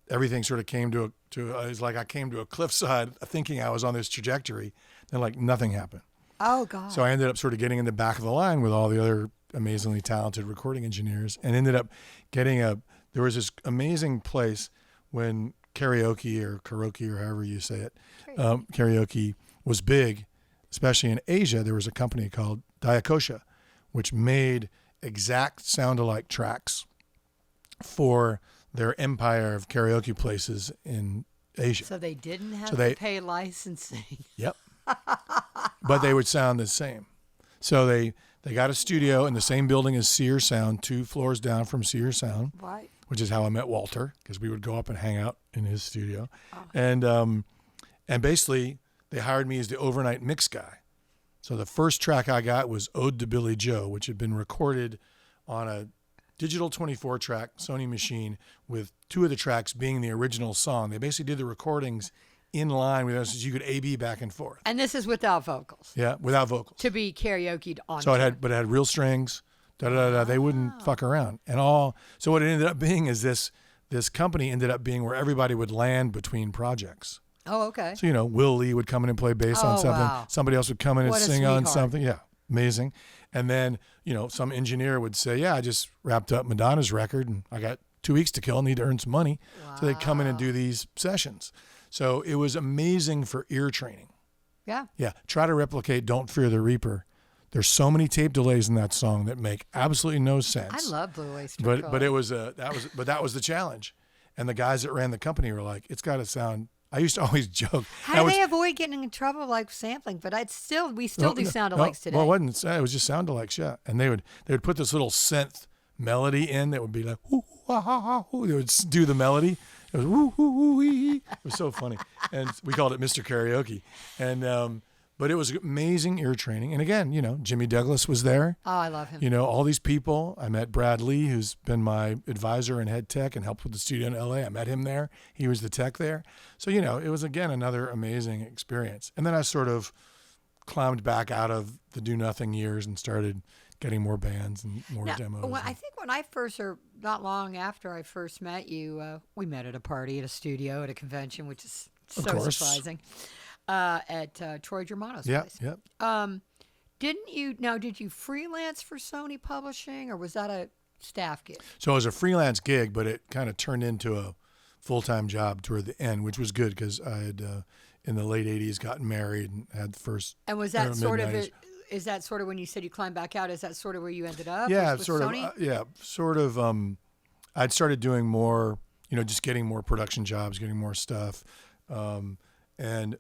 everything sort of came to it's like I came to a cliffside thinking I was on this trajectory, and like nothing happened. Oh God. So I ended up sort of getting in the back of the line with all the other amazingly talented recording engineers, and ended up getting there was this amazing place when karaoke or however you say it, karaoke was big, especially in Asia. There was a company called Diakosha, which made exact sound-alike tracks for their empire of karaoke places in Asia. So they didn't have to pay licensing. Yep. But they would sound the same. So they got a studio in the same building as Sears Sound, 2 floors down from Sears Sound, Right. which is how I met Walter, because we would go up and hang out in his studio. Oh. And basically they hired me as the overnight mix guy. So the first track I got was Ode to Billy Joe, which had been recorded on a digital 24-track Sony machine, with 2 of the tracks being the original song. They basically did the recordings in line with us, so you could A/B back and forth. And this is without vocals. Yeah, without vocals. To be karaoke'd on. So it had real strings. They wouldn't fuck around and all. So what it ended up being is this company ended up being where everybody would land between projects. Oh, okay. So Will Lee would come in and play bass on something. Wow. Somebody else would come in and What a sing on sweetheart. something. Yeah, amazing. And then some engineer would say, "Yeah, I just wrapped up Madonna's record and I got 2 weeks to kill. Need to earn some money." Wow. So they'd come in and do these sessions. So it was amazing for ear training. Yeah. Yeah, try to replicate "Don't Fear the Reaper." There's so many tape delays in that song that make absolutely no sense. I love Blue Oyster But Cult. but it was that was the challenge, and the guys that ran the company were like, "It's got to sound." I used to always joke. How do they avoid getting in trouble like sampling? But we still do sound-alikes today. Well, it was just sound-alikes, yeah. And they would put this little synth melody in that would be like, ooh, ah, ah, ah, ooh. They would do the melody. It was woo, woo, woo, wee. It was so funny, and we called it Mr. Karaoke. And but it was amazing ear training. And again, Jimmy Douglas was there. Oh, I love him. All these people. I met Brad Lee, who's been my advisor and head tech and helped with the studio in LA. I met him there. He was the tech there. So, it was, again, another amazing experience. And then I sort of climbed back out of the do-nothing years and started getting more bands and more demos. Well, I think when I first, or not long after I first met you, we met at a party at a studio at a convention, which is so surprising. At Troy Germano's place. Yep. Did you freelance for Sony Publishing, or was that a staff gig? So it was a freelance gig, but it kind of turned into a full-time job toward the end, which was good because I had, in the late 80s, gotten married and had the first. And was that sort of it? Is that sort of when you said you climbed back out? Is that sort of where you ended up? Yeah, with sort Sony? of. Sort of. I'd started doing more, just getting more production jobs, getting more stuff, and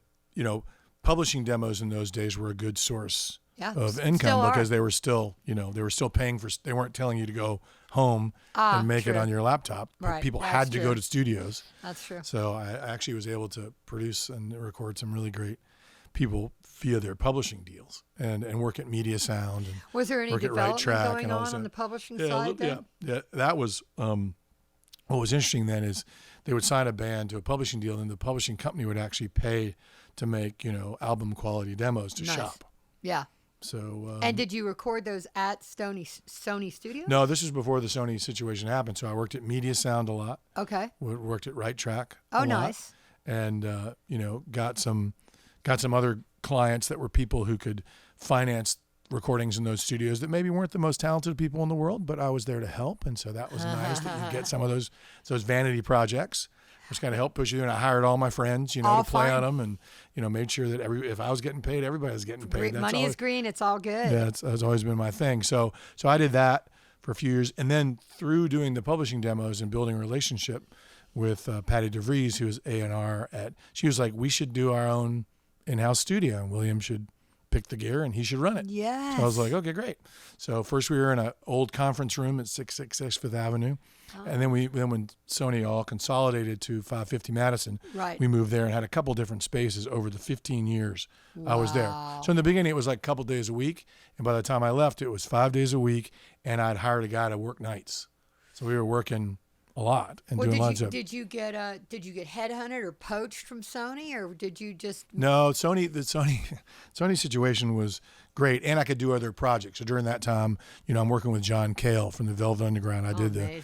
publishing demos in those days were a good source of income because they were still, paying for. They weren't telling you to go home and make it on your laptop. Right. People had to go to studios. That's true. So I actually was able to produce and record some really great people via their publishing deals and work at Media Sound. And was there any work at development Right Track going on the publishing side then? Yeah. That was what was interesting then is they would sign a band to a publishing deal, and the publishing company would actually pay to make album quality demos to shop. Yeah. So and did you record those at Sony Studios? No, this was before the Sony situation happened. So I worked at Media Sound a lot. Okay. Worked at Right Track. Oh, nice. And got some other clients that were people who could finance recordings in those studios that maybe weren't the most talented people in the world, but I was there to help, and so that was nice that you get some of those vanity projects. which kind of helped push you. And I hired all my friends, All to play fun. on them, and made sure that if I was getting paid, everybody was getting paid. Money is green. It's all good. Yeah, that's always been my thing. So I did that for a few years, and then through doing the publishing demos and building a relationship with Patty DeVries, who was A&R she was like, we should do our own in-house studio, and William should pick the gear and he should run it. Yes. So I was like, okay, great. So first we were in an old conference room at 666 Fifth Avenue. And then when Sony all consolidated to 550 Madison, Right. we moved there and had a couple different spaces over the 15 years I was there. Wow. So in the beginning, it was like a couple days a week. And by the time I left, it was 5 days a week. And I'd hired a guy to work nights. So we were working a lot and doing lots of. Did you get headhunted or poached from Sony, or did you just? No, the Sony situation was great, and I could do other projects. So during that time, I'm working with John Cale from the Velvet Underground. I did the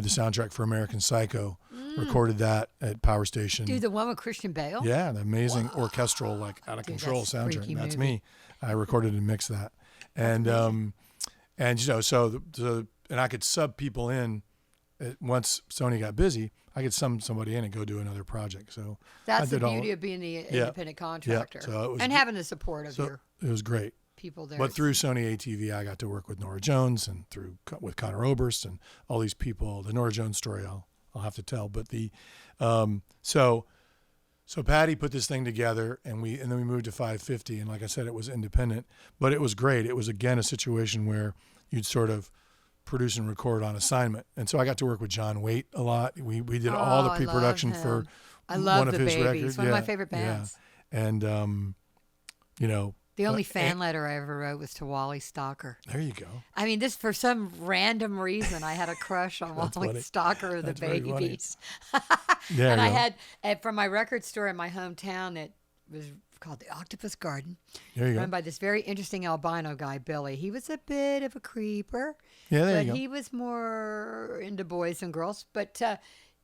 soundtrack for American Psycho, recorded that at Power Station. Dude, the one with Christian Bale? Yeah, the amazing orchestral, like out of control that's a soundtrack. freaky That's movie. me. I recorded and mixed that, and and I could sub people in. Once Sony got busy, I could sub somebody in and go do another project. So That's I the did beauty of being the independent contractor, so it was and having the support of your it was great. people there. But through Sony ATV, I got to work with Norah Jones and with Conor Oberst and all these people. The Norah Jones story I'll have to tell. But so Patty put this thing together, and then we moved to 550. And like I said, it was independent, but it was great. It was again a situation where you'd sort of produce and record on assignment. And so I got to work with John Waite a lot. We did all the pre-production for one of the his Babies, records. one of my favorite bands. Yeah. And the only fan letter I ever wrote was to Wally Stalker. there you go. I mean, this for some random reason I had a crush on Wally funny. Stalker of the That's very funny. Babies. Yeah, And I yeah. had from my record store in my hometown that was called the Octopus Garden, There you go. run by this very interesting albino guy, Billy. He was a bit of a creeper. Yeah, there But you go. he was more into boys and girls. But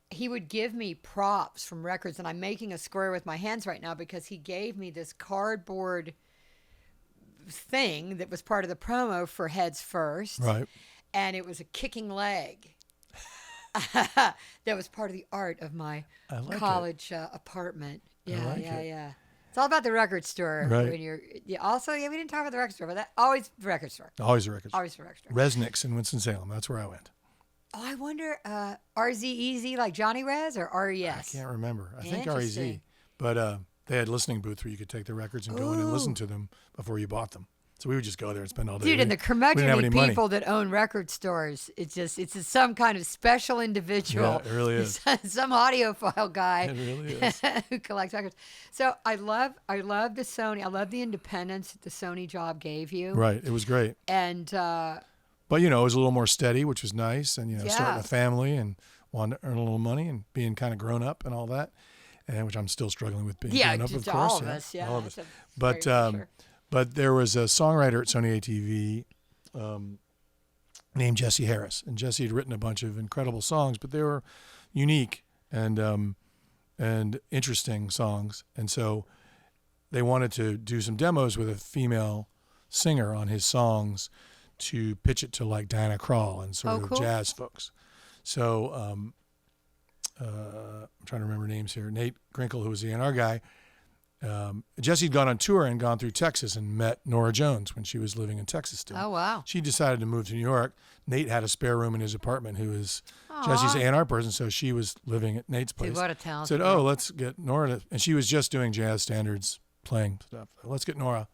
he would give me props from records, and I'm making a square with my hands right now because he gave me this cardboard thing that was part of the promo for Heads First. Right. And it was a kicking leg. That was part of the art of my I like college apartment. Yeah, like yeah, it. yeah. It's all about the record store. Right. When you're, also, we didn't talk about the record store, but that always the record store. Always a record. Always the record store. Resnick's in Winston-Salem. That's where I went. Oh, I wonder, RZEZ like Johnny Rez or RES? I can't remember. I think REZ. Interesting. But they had listening booths where you could take the records and go in and listen to them before you bought them. So we would just go there and spend all day. Dude, and the we didn't have curmudgeonly any money. people that own record stores, it's some kind of special individual. Yeah, it really is. Some audiophile guy It really is. who collects records. So I love the Sony. I love the independence that the Sony job gave you. Right. It was great. And But, it was a little more steady, which was nice. And, Yeah. starting a family and wanting to earn a little money and being kind of grown up and all that. And which I'm still struggling with being grown up, just of course. all of us. Yeah, All of us. that's a But very sure. but there was a songwriter at Sony ATV named Jesse Harris, and Jesse had written a bunch of incredible songs, but they were unique and interesting songs, and so they wanted to do some demos with a female singer on his songs to pitch it to like Diana Krall and sort of cool. jazz folks. So I'm trying to remember names here. Nate Grinkle, who was the A&R guy. Jesse'd gone on tour and gone through Texas and met Norah Jones when she was living in Texas still. Oh, wow. She decided to move to New York. Nate had a spare room in his apartment who is Jesse's A&R person, so she was living at Nate's place. Dude, what a talent. Said, oh, let's get Norah to, and she was just doing jazz standards, playing stuff. Let's get Norah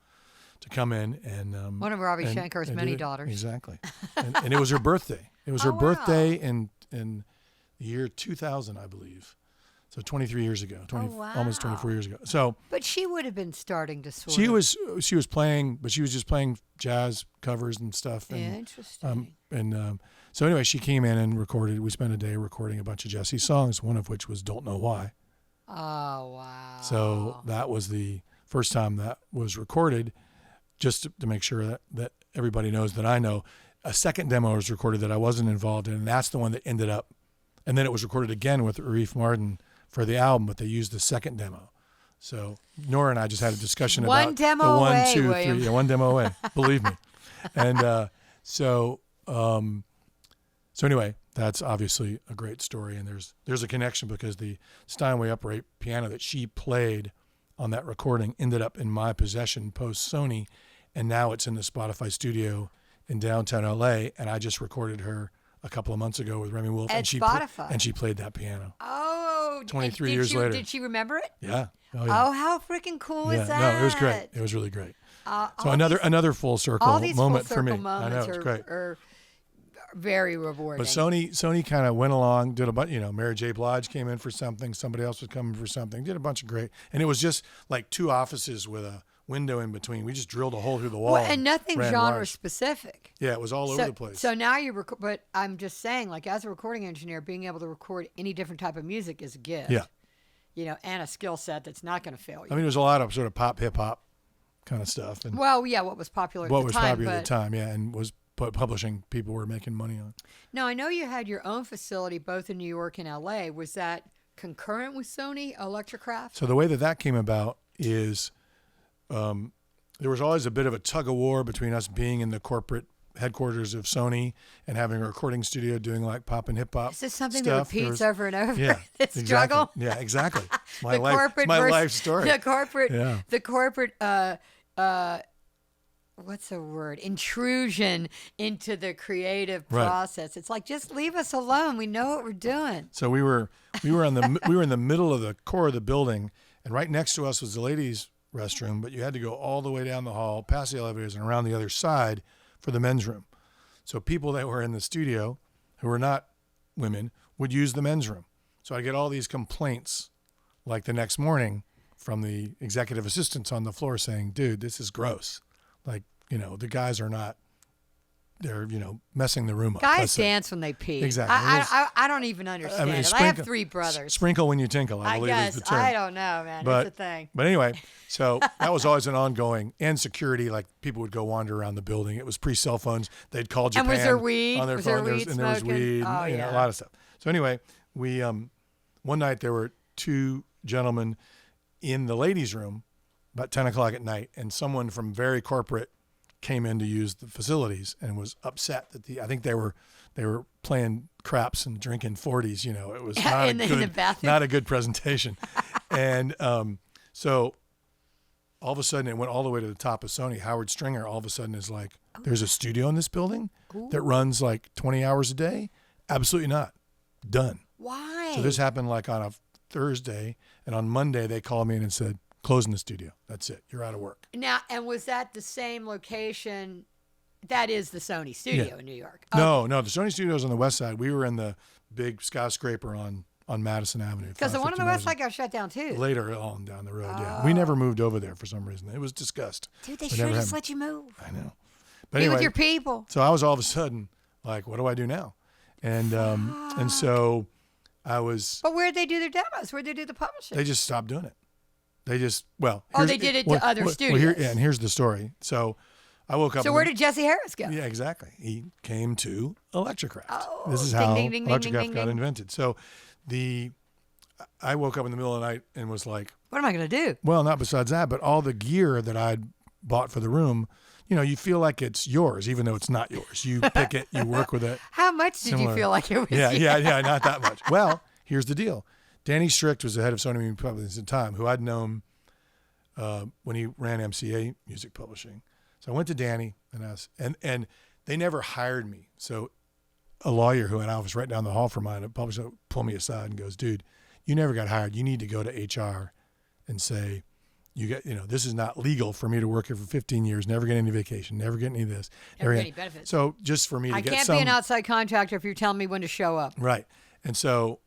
to come in and One of Ravi and- Shankar's and many do it. daughters. Exactly. and it was her birthday. It was her Oh, wow. birthday in the year 2000, I believe. So 23 years ago, almost 24 years ago. So But she would have been starting to sort she of. was playing, but she was just playing jazz covers and stuff. And, Interesting. So anyway, she came in and recorded. We spent a day recording a bunch of Jesse's songs, one of which was "Don't Know Why." Oh, wow. So that was the first time that was recorded, just to make sure that everybody knows that I know. A second demo was recorded that I wasn't involved in, and that's the one that ended up. And then it was recorded again with Arif Mardin for the album, but they used the second demo. So Nora and I just had a discussion One about demo the one, away, 2, William. 3. Yeah, one demo away. Believe me. And so anyway, that's obviously a great story. And there's a connection because the Steinway upright piano that she played on that recording ended up in my possession post Sony, and now it's in the Spotify studio in downtown LA. And I just recorded her a couple of months ago with Remy Wolf, At and Spotify. And she played that piano. Oh, 23 years later. Did she remember it? Yeah. Oh, how freaking cool is that? No, it was great. It was really great. So another full circle all these moment full for me. circle I know, it's great. Are very rewarding. But Sony kind of went along, did a bunch. Mary J. Blige came in for something. Somebody else was coming for something. Did a bunch of great, and it was just like 2 offices with a window in between. We just drilled a hole through the wall. And nothing genre specific. Yeah, it was all over the place. So now you record, but I'm just saying, like as a recording engineer, being able to record any different type of music is a gift. Yeah. And a skill set that's not going to fail you. I mean, there's a lot of sort of pop, hip hop kind of stuff. And what was popular at the time. What was popular at the time, yeah, and was publishing people were making money on. Now, I know you had your own facility both in New York and LA. Was that concurrent with Sony Electrocraft? So the way that came about is there was always a bit of a tug of war between us being in the corporate headquarters of Sony and having a recording studio doing like pop and hip hop. Is this something stuff. that repeats over and over? Yeah, This struggle? Yeah, exactly. The corporate my versus life story. The corporate, Yeah. the corporate, what's the word? Intrusion into the creative process. Right. It's like, just leave us alone. We know what we're doing. So we were in the middle of the core of the building, and right next to us was the ladies' restroom, but you had to go all the way down the hall, past the elevators, and around the other side for the men's room. So people that were in the studio who were not women would use the men's room. So I get all these complaints like the next morning from the executive assistants on the floor saying, dude, this is gross. Like, the guys are not, they're, messing the room up. Guys dance when they pee. Exactly. I don't even understand it. I have 3 brothers. Sprinkle when you tinkle, I believe is the term. I don't know, man. It's a thing. But anyway, so that was always an ongoing, and security, like people would go wander around the building. It was pre-cell phones. They'd call Japan. And was there weed? On their phone. There was weed, oh, and, a lot of stuff. So anyway, we, one night there were 2 gentlemen in the ladies' room about 10 o'clock at night, and someone from very corporate came in to use the facilities and was upset that I think they were playing craps and drinking 40s. It was not a good presentation. And so all of a sudden it went all the way to the top of Sony. Howard Stringer all of a sudden is like, there's a studio in this building that runs like 20 hours a day? Absolutely not. Done. Why? So this happened like on a Thursday, and on Monday they called me in and said, closing the studio. That's it. You're out of work. Now, and was that the same location? That is the Sony studio in New York. No, the Sony studio is on the west side. We were in the big skyscraper on Madison Avenue. Because the one on the west side got shut down too. Later on down the road, yeah. We never moved over there for some reason. It was discussed. Dude, they should have just let you move. I know. But anyway, with your people. So I was all of a sudden like, what do I do now? And so I was. But where'd they do their demos? Where'd they do the publishing? They just stopped doing it. They just, they did it to other studios. And here's the story. So I woke up. So where did Jesse Harris go? Yeah, exactly. He came to Electrocraft. Oh, this is how Electrocraft got invented. So I woke up in the middle of the night and was like, what am I going to do? Well, not besides that, but all the gear that I'd bought for the room, you feel like it's yours, even though it's not yours. You pick it, you work with it. How much did you feel like it was yours? Yeah, not that much. Well, here's the deal. Danny Strict was the head of Sony Music Publishing at the time, who I'd known when he ran MCA Music Publishing. So I went to Danny and asked, and they never hired me. So a lawyer who had an office right down the hall from mine, a publisher, pulled me aside and goes, dude, you never got hired. You need to go to HR and say, this is not legal for me to work here for 15 years, never get any vacation, never get any of this. Never get any benefits. So just for me to get some. I can't be an outside contractor if you're telling me when to show up. Right. And so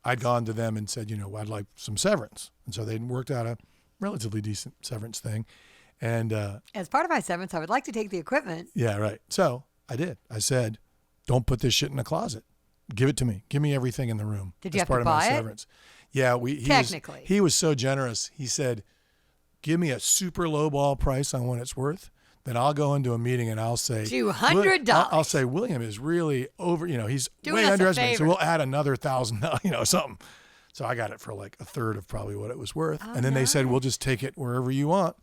I'd gone to them and said, I'd like some severance. And so they'd worked out a relatively decent severance thing. And as part of my severance, I would like to take the equipment. Yeah, right. So I did. I said, don't put this shit in a closet. Give it to me. Give me everything in the room. Did you have to buy it? Severance. Yeah, technically. He was so generous. He said, give me a super low ball price on what it's worth. Then I'll go into a meeting and I'll say $200. I'll say William is really over. He's doing way underestimated. So favor. we'll add another $1,000. Something. So I got it for like a third of probably what it was worth. And then they said, we'll just take it wherever you want.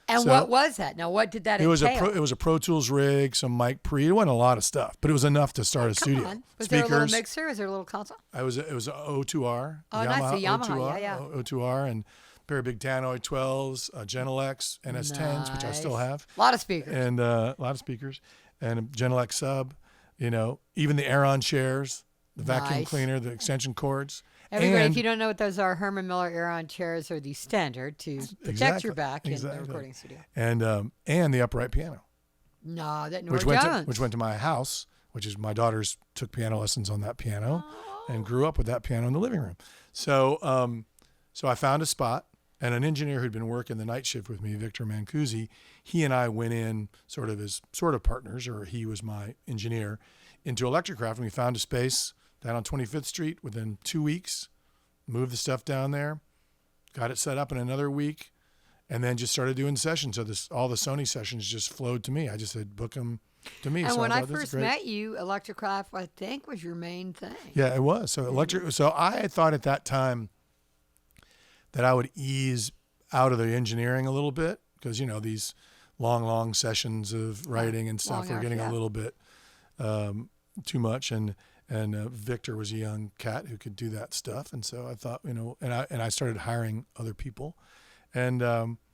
And So what was that? Now, what did that entail? it was a Pro Tools rig, some mic pre. It wasn't a lot of stuff, but it was enough to start a studio. On. Was there a little mixer? Was there a little console? It was a O2R. Oh, nice. The Yamaha. O2R, Yeah. O2R and a pair of big Tannoy 12s, Genelex NS10s, which I still have. A lot of speakers. And a lot of speakers. And a Genelex sub, even the Aeron chairs, the vacuum cleaner, the extension cords. Everybody, if you don't know what those are, Herman Miller Aeron chairs are the standard to protect your back in the recording studio. And the upright piano. No, that which went to my house, which is my daughters took piano lessons on that piano and grew up with that piano in the living room. So I found a spot, and an engineer who'd been working the night shift with me, Victor Mancusi, he and I went in sort of as partners, or he was my engineer, into Electrocraft, and we found a space down on 25th Street within 2 weeks, moved the stuff down there, got it set up in another week, and then just started doing sessions. So all the Sony sessions just flowed to me. I just said, book them to me. And so when I first met you, Electrocraft, I think, was your main thing. Yeah, it was. So I had thought at that time that I would ease out of the engineering a little bit because, these long sessions of writing and stuff were getting a little bit too much. And Victor was a young cat who could do that stuff. And so I thought, and I started hiring other people. And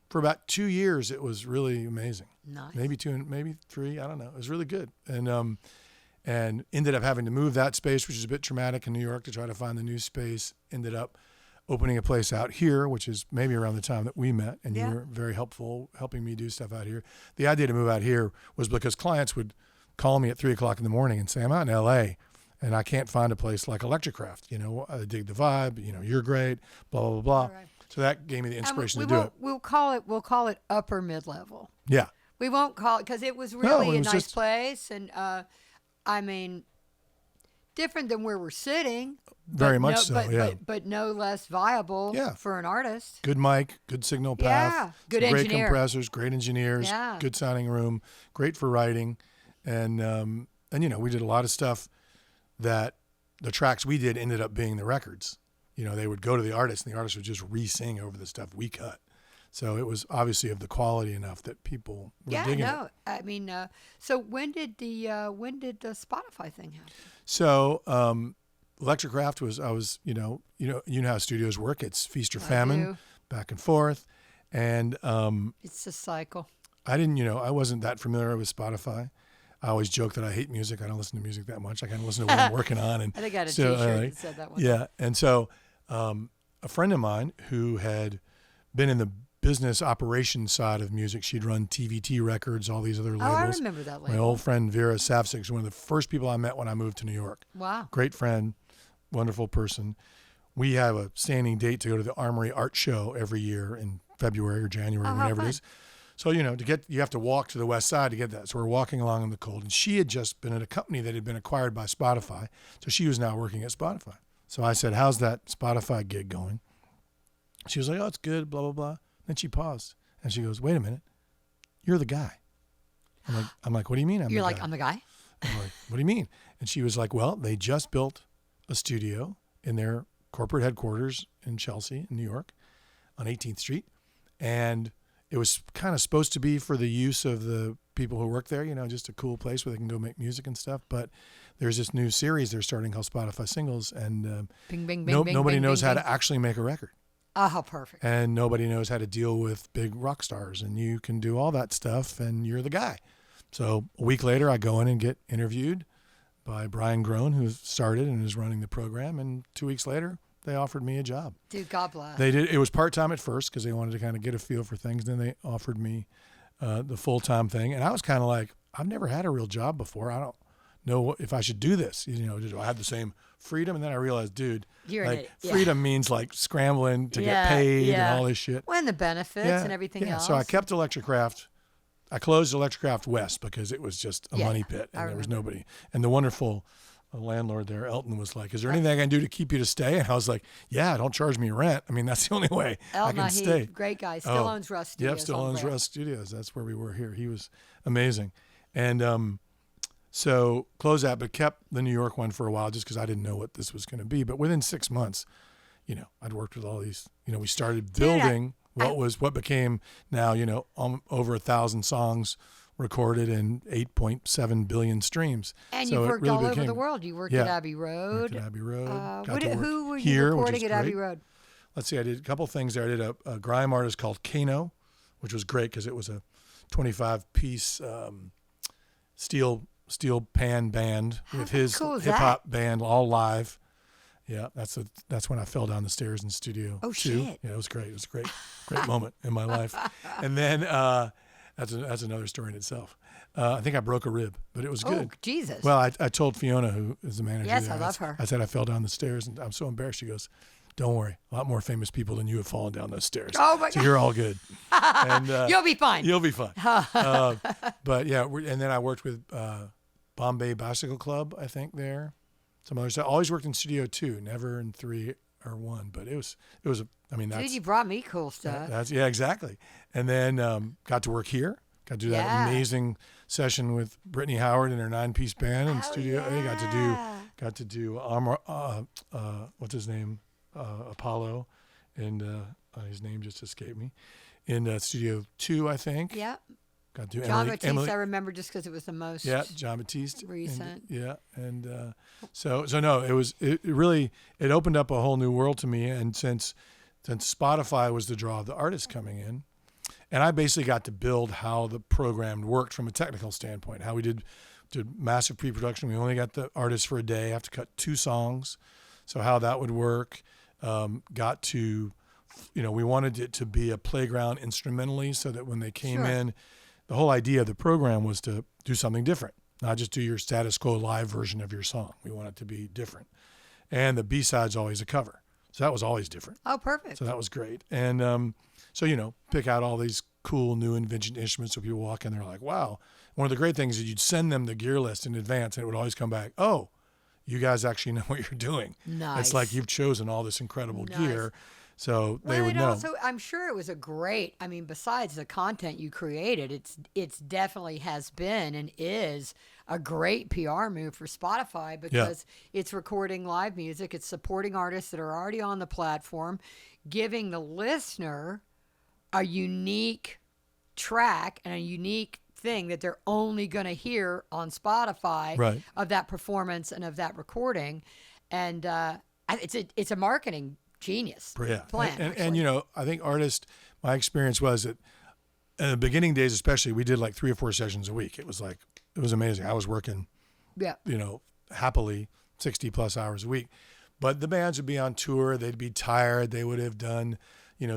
for about 2 years, it was really amazing. Nice. Maybe 2, maybe 3. I don't know. It was really good. And ended up having to move that space, which is a bit traumatic in New York, to try to find the new space. Ended up opening a place out here, which is maybe around the time that we met. And you were very helpful helping me do stuff out here. The idea to move out here was because clients would call me at 3 o'clock in the morning and say, I'm out in L.A., and I can't find a place like Electrocraft. I dig the vibe. You're great. Blah blah blah blah. Right. So that gave me the inspiration to do it. We'll call it upper mid level. Yeah. We won't call it because it was really a nice place, and different than where we're sitting. Very much so. Yeah. But no less viable. For an artist. Good mic, good signal path. Yeah. Good engineer. Great compressors, great engineers. Yeah. Good sounding room. Great for writing, and we did a lot of stuff that the tracks we did ended up being the records. They would go to the artist, and the artist would just re-sing over the stuff we cut. So it was obviously of the quality enough that people were digging it. So when did the Spotify thing happen? So Electrocraft was, you know how studios work. It's feast or famine, back and forth, and it's a cycle. I wasn't that familiar with Spotify. I always joke that I hate music. I don't listen to music that much. I kind of listen to what I'm working on. And I think I had a T-shirt that said that one. Yeah. And so a friend of mine who had been in the business operations side of music, she'd run TVT Records, all these other labels. Oh, I remember that label. My old friend Vera Savsik was one of the first people I met when I moved to New York. Wow. Great friend, wonderful person. We have a standing date to go to the Armory Art Show every year in February or January, whenever it is. So, you have to walk to the west side to get that. So we're walking along in the cold. And she had just been at a company that had been acquired by Spotify. So she was now working at Spotify. So I said, how's that Spotify gig going? She was like, oh, it's good, blah, blah, blah. Then she paused. And she goes, wait a minute. You're the guy. I'm like, what do you mean I'm the guy? You're like, I'm the guy? I'm like, what do you mean? And she was like, well, they just built a studio in their corporate headquarters in Chelsea, in New York, on 18th Street. And it was kind of supposed to be for the use of the people who work there, just a cool place where they can go make music and stuff. But there's this new series they're starting called Spotify Singles, and nobody knows how to actually make a record. Oh, perfect. And nobody knows how to deal with big rock stars, and you can do all that stuff, and you're the guy. So a week later, I go in and get interviewed by Brian Groen, who started and is running the program, and 2 weeks later, they offered me a job. Dude, God bless. They did. It was part-time at first because they wanted to kind of get a feel for things. Then they offered me the full-time thing. And I was kind of like, I've never had a real job before. I don't know if I should do this. Do I have the same freedom? And then I realized, dude, freedom means like scrambling to get paid and all this shit. Well, and the benefits and everything else. So I kept Electrocraft. I closed Electrocraft West because it was just a money pit and there was nobody. And the wonderful landlord there, Elton, was like, is there anything I can do to keep you to stay? And I was like, yeah, don't charge me rent. I mean, that's the only way Elton, I can stay. Great guy. Still owns Rust Studios. Yep, still owns Rust Studios. That's where we were here. He was amazing. And so closed that, but kept the New York one for a while just because I didn't know what this was going to be. But within 6 months, I'd worked with all these, we started building what became now, over 1,000 songs recorded and 8.7 billion streams. And so you've worked really all over the world. You worked at Abbey Road. Worked at Abbey Road. Who were you here, recording at Abbey Road? Let's see, I did a couple things there. I did a grime artist called Kano, which was great because it was a 25-piece steel pan band with his hip hop band all live. Yeah, that's when I fell down the stairs in studio. Oh, 2. shit. Yeah, it was great. It was a great moment in my life. And then that's another story in itself. I think I broke a rib, but it was good. Oh, Jesus. Well, I told Fiona, who is the manager Yes, there, I love her. I said I fell down the stairs, and I'm so embarrassed. She goes, "Don't worry, a lot more famous people than you have fallen down those stairs. Oh, my so God. you're all good. And You'll be fine. You'll be fine." But yeah, and then I worked with Bombay Bicycle Club, I think there. Some other stuff. I always worked in Studio 2, never in 3 or 1. But it was. Dude, you brought me cool stuff. Yeah, exactly. And then got to work here. Got to do that amazing session with Brittany Howard and her 9-piece band in studio. Yeah. Got to do what's his name, Apollo, and his name just escaped me. In Studio 2, I think. Yeah. Got to do Jon Batiste, I remember just because it was the most Jon Batiste. recent. So no, it really opened up a whole new world to me. And since Spotify was the draw of the artists coming in, and I basically got to build how the program worked from a technical standpoint, how we did massive pre-production. We only got the artists for a day, have to cut 2 songs. So how that would work, got to, we wanted it to be a playground instrumentally so that when they came in, the whole idea of the program was to do something different, not just do your status quo live version of your song. We want it to be different. And the B-side's always a cover. So that was always different. Oh, perfect. So that was great. And so, pick out all these cool new invention instruments so people walk in, they're like, wow. One of the great things is you'd send them the gear list in advance and it would always come back, oh, you guys actually know what you're doing. Nice. It's like you've chosen all this incredible gear. So they would know. Also, I'm sure it was besides the content you created, it's definitely has been and is a great PR move for Spotify because it's recording live music. It's supporting artists that are already on the platform, giving the listener a unique track and a unique thing that they're only going to hear on Spotify of that performance and of that recording. And it's a marketing genius plan. And I think my experience was that in the beginning days especially, we did like 3 or 4 sessions a week. It was amazing. I was working happily 60 plus hours a week, but the bands would be on tour, they'd be tired, they would have done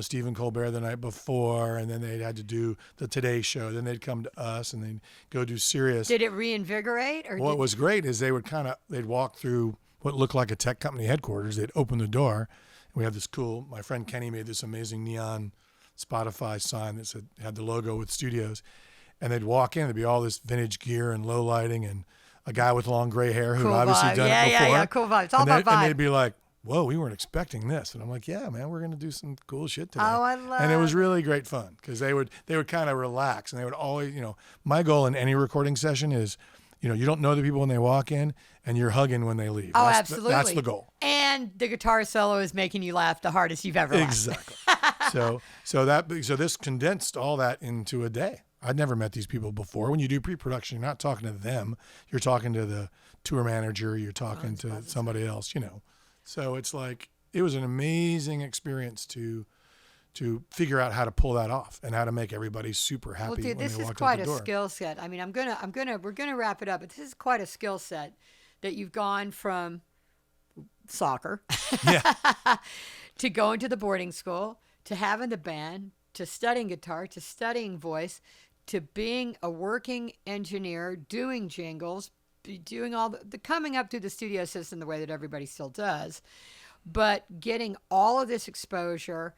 Stephen Colbert the night before, and then they'd had to do the Today Show, then they'd come to us and they'd go do Sirius. Did it reinvigorate? What was great is they'd walk through what looked like a tech company headquarters. They'd open the door. We have this my friend Kenny made this amazing neon Spotify sign that had the logo with studios. And they'd walk in, there'd be all this vintage gear and low lighting and a guy with long gray hair who'd obviously done it before. Yeah, cool vibe. It's all about vibe. And they'd be like, whoa, we weren't expecting this. And I'm like, yeah, man, we're going to do some cool shit today. Oh, I love it. And it was really great fun because they would kind of relax and they would always, my goal in any recording session is, you don't know the people when they walk in and you're hugging when they leave. Oh, absolutely. That's the goal. And the guitar solo is making you laugh the hardest you've ever laughed. Exactly. So this condensed all that into a day. I'd never met these people before. When you do pre-production, you're not talking to them. You're talking to the tour manager. You're talking to somebody else, So it's like, it was an amazing experience to figure out how to pull that off and how to make everybody super happy. Well, dude, when this they is walked quite out the a door. skill set. I mean, we're gonna wrap it up, but this is quite a skill set that you've gone from soccer to going to the boarding school, to having the band, to studying guitar, to studying voice, to being a working engineer, doing jingles, doing all the coming up through the studio system the way that everybody still does, but getting all of this exposure,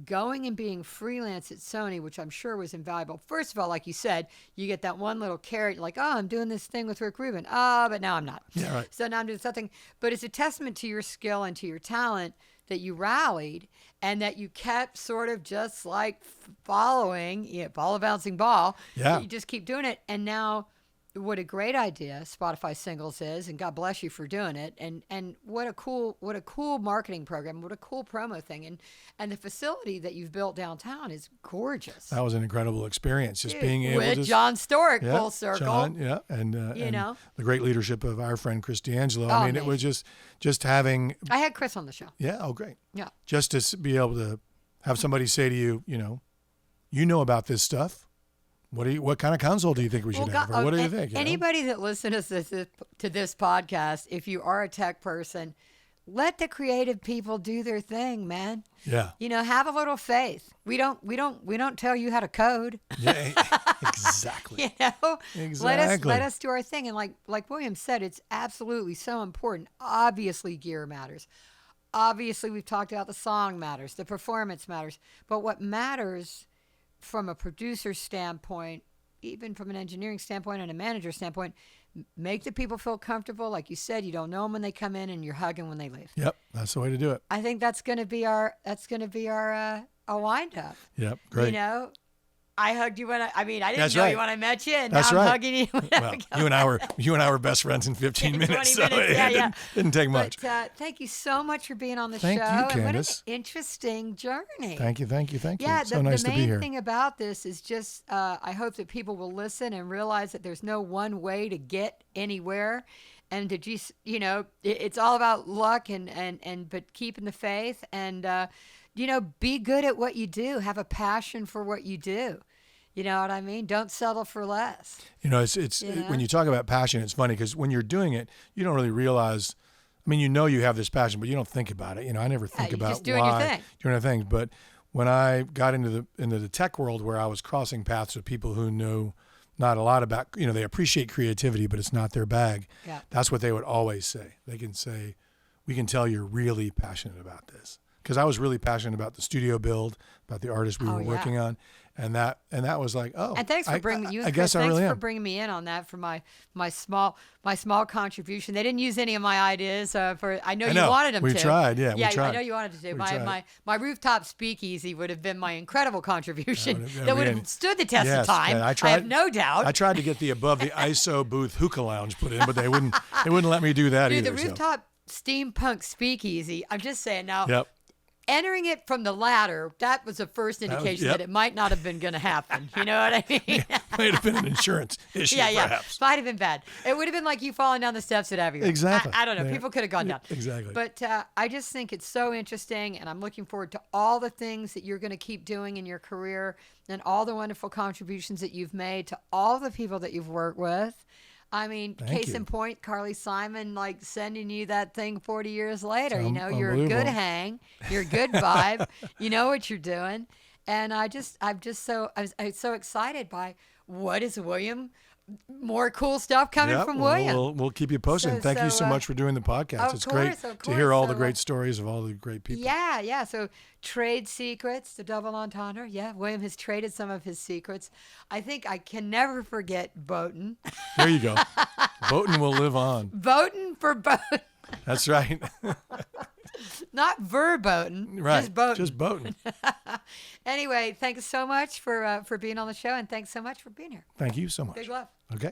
going and being freelance at Sony, which I'm sure was invaluable. First of all, like you said, you get that one little carrot, like, oh, I'm doing this thing with Rick Rubin. But now I'm not. Yeah, right. So now I'm doing something. But it's a testament to your skill and to your talent that you rallied and that you kept sort of just like following, ball a bouncing ball. Yeah. You just keep doing it. And now what a great idea Spotify Singles is, and God bless you for doing it. And what a cool marketing program, what a cool promo thing, and the facility that you've built downtown is gorgeous. That was an incredible experience, just being able with to John Stork, full circle. John, and the great leadership of our friend Chris D'Angelo. I mean, it was just having. I had Chris on the show. Yeah. Oh, great. Yeah. Just to be able to have somebody say to you, you know about this stuff. What kind of console do you think we should have? Or what do you think? Anybody that listens to this podcast, if you are a tech person, let the creative people do their thing, man. Yeah. Have a little faith. We don't tell you how to code. Yeah, exactly. Exactly. Let us do our thing. And like William said, it's absolutely so important. Obviously, gear matters. Obviously, we've talked about the song matters, the performance matters. But what matters from a producer standpoint, even from an engineering standpoint and a manager standpoint, make the people feel comfortable. Like you said, you don't know them when they come in, and you're hugging when they leave. Yep, that's the way to do it. I think that's going to be our a wind up. Yep, great. I hugged you I didn't That's know right. you when I met you, and That's now I'm right. hugging you. Well, you and I were best friends in 15 minutes, 20 minutes, so it didn't take much. But thank you so much for being on the Thank show. you, And what an Candace. interesting journey. Thank you. Yeah, It's so nice the to be here. main thing about this is just I hope that people will listen and realize that there's no one way to get anywhere, and to just it's all about luck and but keeping the faith and be good at what you do. Have a passion for what you do. You know what I mean? Don't settle for less. It's when you talk about passion, it's funny because when you're doing it, you don't really realize. I mean, you have this passion, but you don't think about it. I never think about just doing why your thing. doing the things. But when I got into the tech world, where I was crossing paths with people who know not a lot about, they appreciate creativity, but it's not their bag. Yeah. That's what they would always say. They can say, "We can tell you're really passionate about this," because I was really passionate about the studio build, about the artists we were working on. And that was like, oh. And thanks for bringing you. I guess I really am. Thanks for bringing me in on that for my small contribution. They didn't use any of my ideas. I know you wanted them to. We tried, yeah. Yeah, we tried. I know you wanted to. My rooftop speakeasy would have been my incredible contribution that would have stood the test of time. I have no doubt. I tried to get the above the ISO booth hookah lounge put in, but they wouldn't let me do that either. The rooftop steampunk speakeasy. I'm just saying now. Yep. Entering it from the ladder, that was the first indication that it might not have been going to happen. You know what I mean? Might have been an insurance issue, perhaps. Might have been bad. It would have been like you falling down the steps at Abbey Road. Exactly. I don't know. People could have gone down. Exactly. But I just think it's so interesting, and I'm looking forward to all the things that you're going to keep doing in your career and all the wonderful contributions that you've made to all the people that you've worked with. I mean, case in point, Carly Simon, sending you that thing 40 years later. You're a good hang. You're a good vibe. You know what you're doing. And I'm so excited by what is William. More cool stuff coming from William. We'll keep you posted. Thank you so much for doing the podcast. It's great to hear all the great stories of all the great people. Yeah. So trade secrets, the double entendre. Yeah, William has traded some of his secrets. I think I can never forget Boughton. There you go. Boughton will live on. Boughton for Boughton. That's right. Not verboten, right? Just Boughton. Anyway, thanks so much for being on the show, and thanks so much for being here. Thank you so much. Big love. Okay.